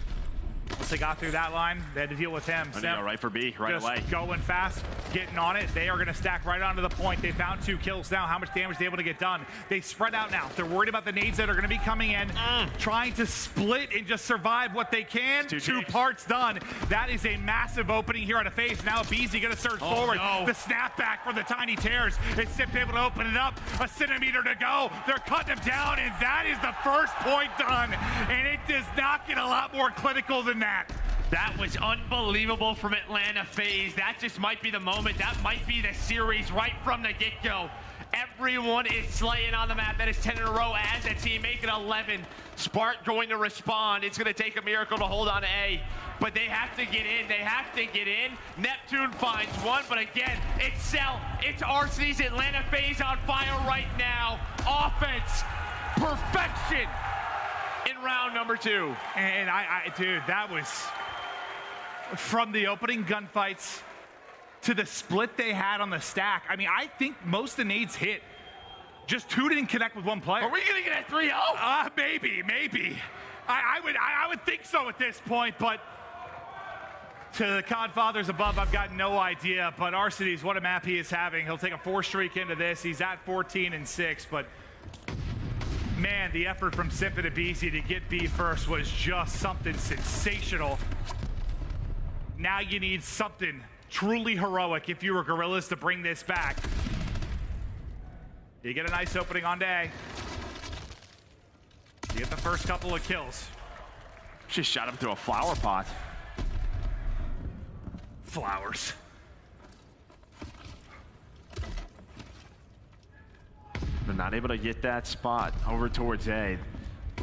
Once they got through that line, they had to deal with him. Simp, go right for B, right just away. Going fast, getting on it. They are going to stack right onto the point. They found 2 kills now. How much damage they able to get done? They spread out now. They're worried about the nades that are going to be coming in, trying to split and just survive what they can. 2 parts done. That is a massive opening here on a FaZe. Now aBeZy going to surge forward. No. The snapback for the tiny tears. It's Simp able to open it up. A centimeter to go. They're cutting him down, and that is the first point done. And it does not get a lot more clinical than that. That was unbelievable from Atlanta FaZe. That just might be the moment. That might be the series right from the get-go. Everyone is slaying on the map. That is 10 in a row as a team, make it 11. Spark going to respond. It's going to take a miracle to hold on to A, but they have to get in. They have to get in. Neptune finds one, but again, it's Cell. It's Arcitys. Atlanta FaZe on fire right now. Offense, perfection in round number 2. And dude, that was from the opening gunfights to the split they had on the stack. I mean, I think most of the nades hit. Just 2 didn't connect with 1 player. Are we gonna get a 3-0? Maybe. I would think so at this point, but to the Codfathers above, I've got no idea. But Arcitys, what a map he is having. He'll take a 4 streak into this. He's at 14-6, but man, the effort from Simp and aBeZy to get B first was just something sensational. Now you need something truly heroic if you were Guerrillas to bring this back. You get a nice opening onto A. You get the first couple of kills. Just shot him through a flower pot. Flowers. They're not able to get that spot over towards A.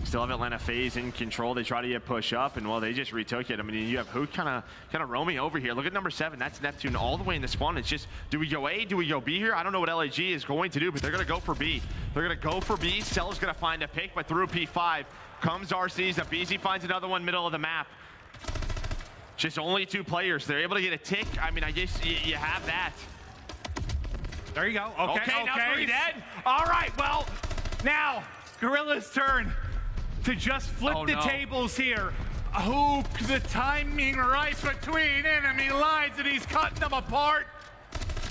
Still have Atlanta FaZe in control. They try to get push up, and well, they just retook it. I mean, you have Huke kind of roaming over here. Look at number 7. That's Neptune all the way in the spawn. It's just, do we go A? Do we go B here? I don't know what LAG is going to do, but they're going to go for B. They're going to go for B. Cell's going to find a pick, but through P5 comes Arcitys. aBeZy finds another one middle of the map. Just only 2 players. They're able to get a tick. I mean, I guess you have that. There you go. Okay. Now 3 dead. All right, well, now Guerrillas' turn to just flip the tables here. Huke, the timing right between enemy lines, and he's cutting them apart.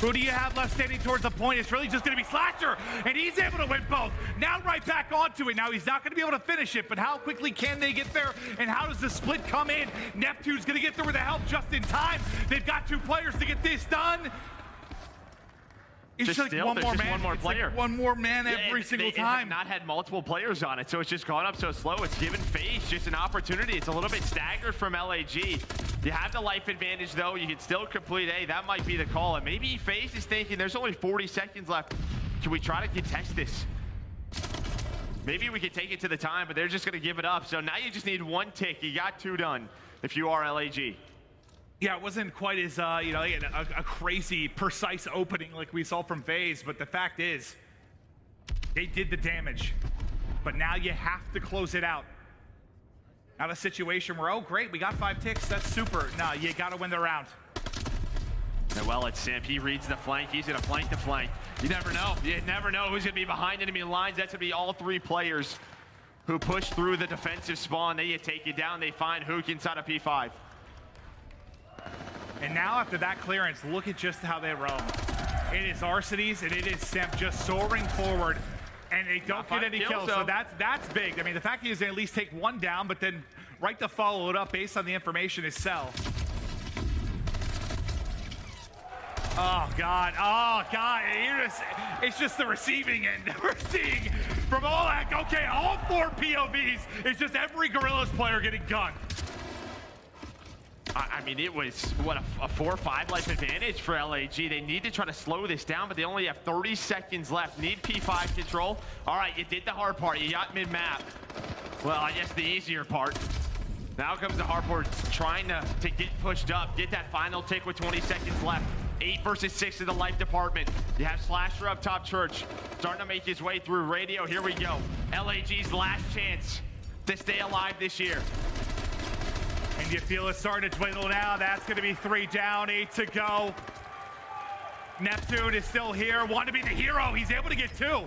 Who do you have left standing towards the point? It's really just going to be Slasher, and he's able to win both. Now right back onto it. Now he's not going to be able to finish it, but how quickly can they get there, and how does the split come in? Neptune's going to get there with the help just in time. They've got 2 players to get this done. It's just like still, one more just man. one more player. Like one more man every single time. They have not had multiple players on it, so it's just gone up so slow. It's given FaZe just an opportunity. It's a little bit staggered from LAG. You have the life advantage, though. You can still complete A. That might be the call. And maybe FaZe is thinking there's only 40 seconds left. Can we try to contest this? Maybe we could take it to the time, but they're just going to give it up. So now you just need 1 tick. You got 2 done if you are LAG. Yeah, it wasn't quite as, a crazy, precise opening like we saw from FaZe, but the fact is, they did the damage. But now you have to close it out. Not a situation where, oh, great, we got 5 ticks, that's super. No, you got to win the round. And well, it's Simp. He reads the flank. He's going to flank the flank. You never know. You never know who's going to be behind enemy lines. That's going to be all 3 players who push through the defensive spawn. They take you down. They find Huke inside of P5. And now after that clearance, look at just how they roam. It is Arcitys and it is Simp just soaring forward, and they don't get any kills, so that's big. I mean, the fact is they at least take 1 down, but then right to follow it up based on the information is Cell. Oh God, it's just the receiving end. We're seeing from all that, okay, all 4 POVs, it's just every Guerrillas player getting gunned. I mean, it was, what, a 4 or 5 life advantage for LAG. They need to try to slow this down, but they only have 30 seconds left. Need P5 control. All right, you did the hard part. You got mid-map. Well, I guess the easier part. Now comes the hard part, trying to get pushed up, get that final tick with 20 seconds left. 8 versus 6 in the life department. You have Slasher up top, Church, starting to make his way through radio. Here we go. LAG's last chance to stay alive this year. And you feel it starting to dwindle now. That's going to be 3 down, 8 to go. Neptune is still here. Want to be the hero. He's able to get 2.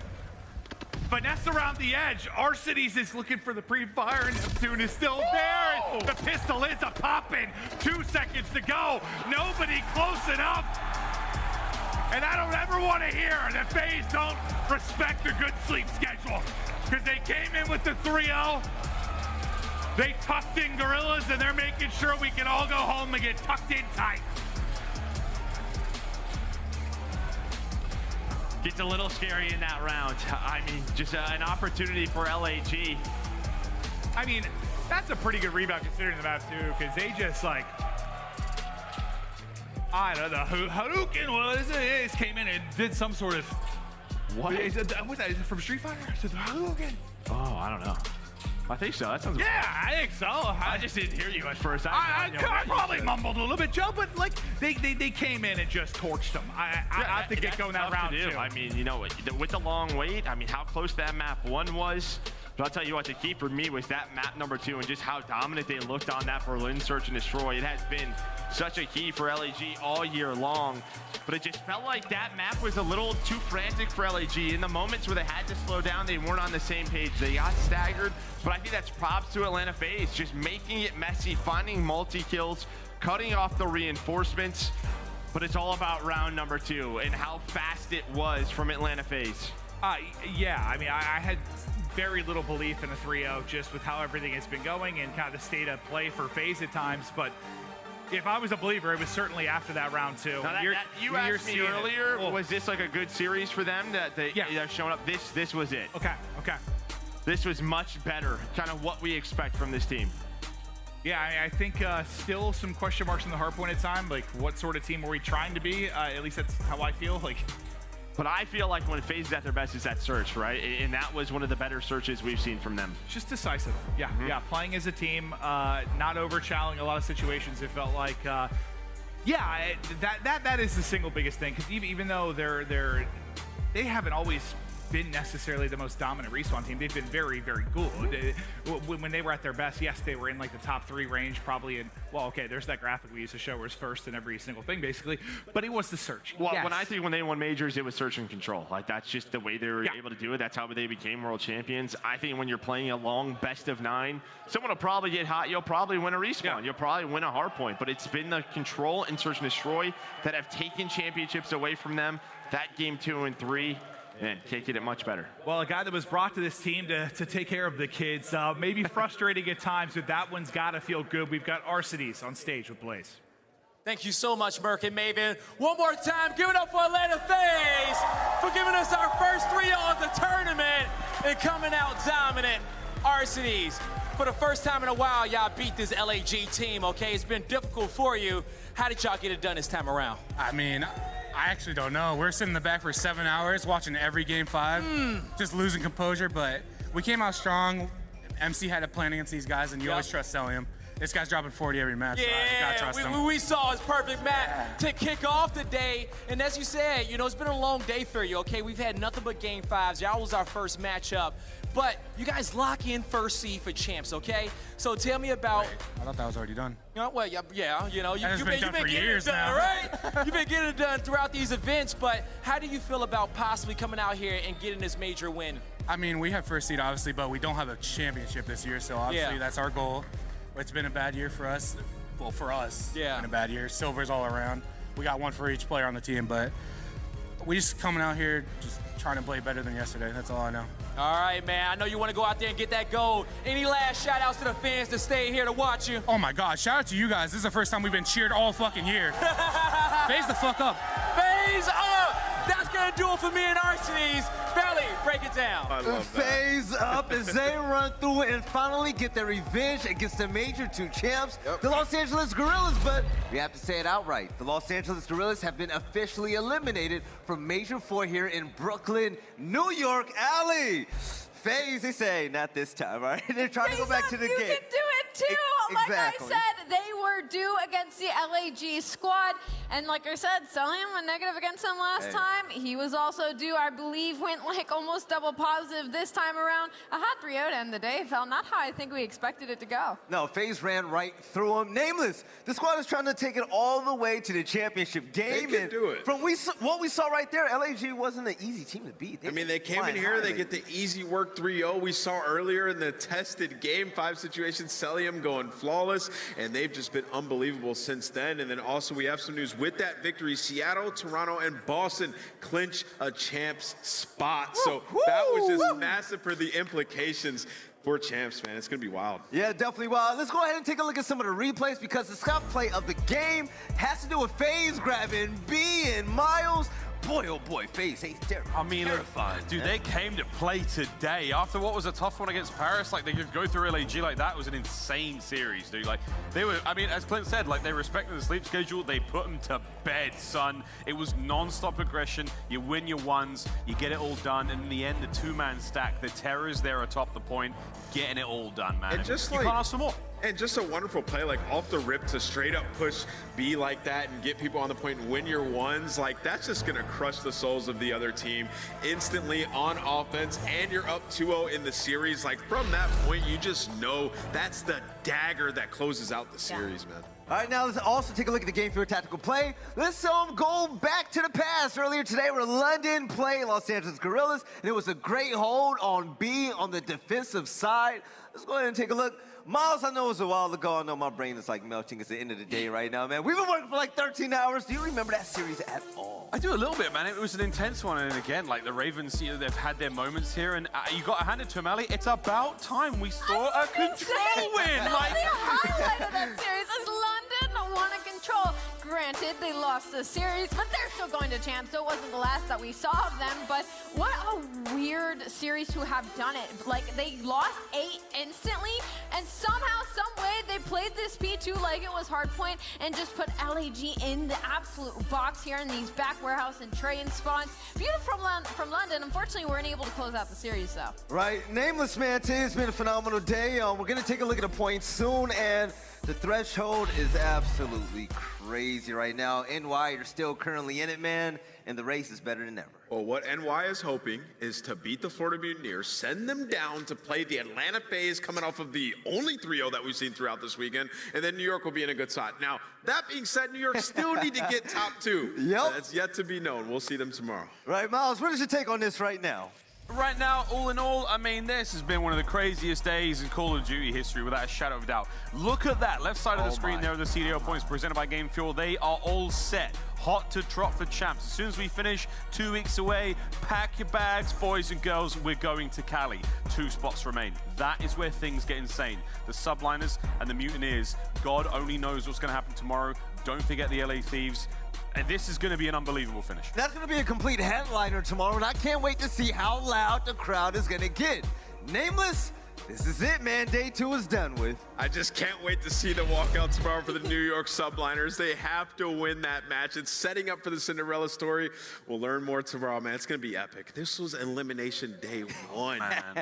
Finesse around the edge. Arcitys is looking for the pre-fire. Neptune is still there. The pistol is a popping. 2 seconds to go. Nobody close enough. And I don't ever want to hear that FaZe don't respect a good sleep schedule. Because they came in with the 3-0. They tucked in Guerrillas, and they're making sure we can all go home and get tucked in tight. Gets a little scary in that round. I mean, just an opportunity for LAG. I mean, that's a pretty good rebound considering the map too, because they just like, I don't know, Hadouken was it? Came in and did some sort of, What? Is it from Street Fighter? Is it Hadouken? Oh, I don't know. I think so. That sounds. Yeah, I think so. I just didn't hear you at first. I probably mumbled a little bit, Joe, but like they came in and just torched them. I have to get going that round too. I mean, you know, with the long wait, I mean, how close that map 1 was. But I'll tell you what, the key for me was that map number 2 and just how dominant they looked on that Berlin search and destroy. It has been such a key for LAG all year long. But it just felt like that map was a little too frantic for LAG. In the moments where they had to slow down, they weren't on the same page. They got staggered. But I think that's props to Atlanta FaZe, just making it messy, finding multi-kills, cutting off the reinforcements. But it's all about round number 2 and how fast it was from Atlanta FaZe. Yeah, I mean, I had very little belief in a 3-0 just with how everything has been going and kind of the state of play for FaZe at times. But if I was a believer, it was certainly after that round 2. Now you asked me earlier, was this like a good series for them that they're showing up? This was it. Okay. This was much better, kind of what we expect from this team. Yeah, I think still some question marks in the hard point at time. Like, what sort of team were we trying to be? At least that's how I feel. Like, but I feel like when FaZe is at their best, it's that search, right? And that was one of the better searches we've seen from them. Just decisive. Yeah, yeah. Playing as a team, not over-challenging a lot of situations. It felt like, that is the single biggest thing. Because even though they haven't always been necessarily the most dominant respawn team, they've been very, very good. When they were at their best, yes, they were in like the top 3 range, probably in, well, okay, there's that graphic we used to show where it's first in every single thing, basically, but it was the search. Well, when they won majors, it was search and control. Like, that's just the way they were able to do it. That's how they became world champions. I think when you're playing a long best of 9, someone will probably get hot. You'll probably win a respawn. Yeah. You'll probably win a hard point, but it's been the control and search and destroy that have taken championships away from them. That game 2 and 3, and taking it much better. Well, a guy that was brought to this team to take care of the kids, maybe frustrating at times, but that one's got to feel good. We've got Arcitys on stage with Blaze. Thank you so much, Merc and Maven. One more time, give it up for Atlanta FaZe for giving us our first 3-0 of the tournament and coming out dominant. Arcitys, for the first time in a while, y'all beat this LAG team, okay? It's been difficult for you. How did y'all get it done this time around? I mean, I actually don't know. We're sitting in the back for 7 hours watching every game 5, just losing composure, but we came out strong. MC had a plan against these guys, and you always trust Cellium. This guy's dropping 40 every match, so I gotta trust him. We saw his perfect match to kick off the day, and as you said, you know, it's been a long day for you, okay? We've had nothing but game 5s. Y'all was our first matchup, but you guys lock in first seed for champs, okay? So tell me about... Wait, I thought that was already done. You know, well, yeah, you know, you've been for getting years it done, now. right? You've been getting it done throughout these events, but how do you feel about possibly coming out here and getting this major win? I mean, we have first seed, obviously, but we don't have a championship this year, so obviously that's our goal. It's been a bad year for us. Well, for us, it's been a bad year. Silver's all around. We got 1 for each player on the team, but we just coming out here just trying to play better than yesterday. That's all I know. All right, man. I know you want to go out there and get that gold. Any last shout-outs to the fans that stay here to watch you? Oh, my God. Shout out to you guys. This is the first time we've been cheered all fucking year. FaZe the fuck up. FaZe up! That's going to one-man duel for me and Arcitys. Belly, break it down. I love that. FaZe up as they run through it and finally get their revenge against the Major 2 champs, the Los Angeles Guerrillas. But we have to say it outright. The Los Angeles Guerrillas have been officially eliminated from Major 4 here in Brooklyn, New York. Alley. FaZe, they say, not this time, all right? They're trying to go back to the game. You can do it too. Like I said, they were due against the LAG squad. And like I said, Cellium went negative against them last time. He was also due, I believe, went like almost double positive this time around. A hot 3-0 to end the day. Fell not how I think we expected it to go. No, FaZe ran right through him. Nameless, the squad is trying to take it all the way to the championship game. They can do it. From what we saw right there, LAG wasn't an easy team to beat. I mean, they came in here, they get the easy work 3-0. We saw earlier in the tested game 5 situation, Cellium going flawless, and they've just been unbelievable since then. And then also we have some news with that victory. Seattle, Toronto, and Boston clinch a champ's spot. So that was just massive for the implications for champs, man. It's going to be wild. Yeah, definitely wild. Let's go ahead and take a look at some of the replays because the Scump play of the game has to do with FaZe grabbing B and Miles. Boy, oh boy, FaZe, hey, I mean, dude, they came to play today. After what was a tough one against Paris, like, they could go through LAG like that. It was an insane series, dude. Like, they were, I mean, as Clint said, like, they respected the sleep schedule. They put them to bed, son. It was non-stop aggression. You win your ones, you get it all done, and in the end, the 2-man stack, the Terrors there atop the point, getting it all done, man. And just you can't ask for more. And just a wonderful play, like off the rip to straight up push B like that and get people on the point and win your ones. Like, that's just going to crush the souls of the other team instantly on offense. And you're up 2-0 in the series. Like, from that point, you just know that's the dagger that closes out the series, man. All right, now let's also take a look at the game for a tactical play. Let's go back to the past. Earlier today, we're London playing Los Angeles Guerrillas, and it was a great hold on B on the defensive side. Let's go ahead and take a look. Miles, I know it was a while ago. I know my brain is like melting. It's the end of the day right now, man. We've been working for like 13 hours. Do you remember that series at all? I do a little bit, man. It was an intense one. And again, like the Ravens, you know, they've had their moments here. And you got to hand it to them, Ali. It's about time we saw a control win. Like, the highlight of that series is London won a control. Granted, they lost the series, but they're still going to champs, so it wasn't the last that we saw of them. But what a weird series to have done it. Like, they lost 8 instantly, and somehow, some way, they played this P2 like it was hardpoint and just put LAG in the absolute box here in these back warehouse and train spawns. Beautiful from London. Unfortunately, we weren't able to close out the series, though. Right. Nameless, man, today's been a phenomenal day. We're going to take a look at the points soon, and the threshold is absolutely crazy right now. NY, you're still currently in it, man, and the race is better than ever. Well, what NY is hoping is to beat the Florida Mutineers, send them down to play the Atlanta FaZe coming off of the only 3-0 that we've seen throughout this weekend, and then New York will be in a good spot. Now, that being said, New York still need to get top 2. Yep. That's yet to be known. We'll see them tomorrow. Right, Miles, what is your take on this right now? Right now, all in all, I mean, this has been one of the craziest days in Call of Duty history, without a shadow of a doubt. Look at that left side of the screen. There are the CDL points presented by Game Fuel. They are all set, hot to trot for champs. As soon as we finish, 2 weeks away, pack your bags, boys and girls, we're going to Cali. 2 spots remain. That is where things get insane. The Subliners and the Mutineers, God only knows what's going to happen tomorrow. Don't forget the LA Thieves. And this is going to be an unbelievable finish. That's going to be a complete headliner tomorrow, and I can't wait to see how loud the crowd is going to get. Nameless, this is it, man. Day 2 is done with. I just can't wait to see the walkout tomorrow for the New York Subliners. They have to win that match. It's setting up for the Cinderella story. We'll learn more tomorrow, man. It's going to be epic. This was Elimination Day 1,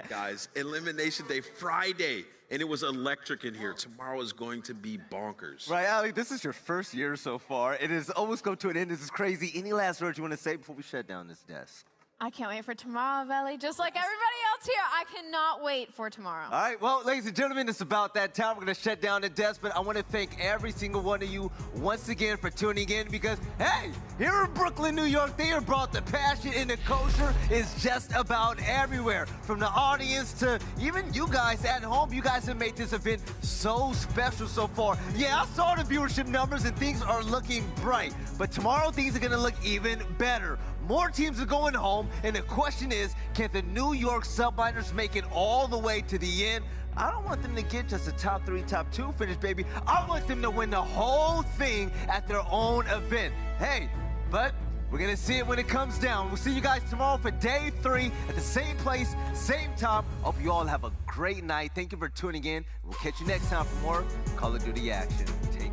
guys. Elimination Day Friday. And it was electric in here. Tomorrow is going to be bonkers. Right, Ali, this is your first year so far. It has almost come to an end. This is crazy. Any last words you want to say before we shut down this desk? I can't wait for tomorrow, Belly. Just like everybody else here, I cannot wait for tomorrow. All right, well, ladies and gentlemen, it's about that time. We're going to shut down the desk, but I want to thank every single one of you once again for tuning in because, hey, here in Brooklyn, New York, they have brought the passion, and the culture is just about everywhere. From the audience to even you guys at home, you guys have made this event so special so far. Yeah, I saw the viewership numbers, and things are looking bright, but tomorrow things are going to look even better. More teams are going home, and the question is, can the New York Subliners make it all the way to the end? I don't want them to get just a top 3, top 2 finish, baby. I want them to win the whole thing at their own event. Hey, but We're going to see it when it comes down. We'll see you guys tomorrow for day 3 at the same place, same time. Hope you all have a great night. Thank you for tuning in. We'll catch you next time for more Call of Duty action. Take care.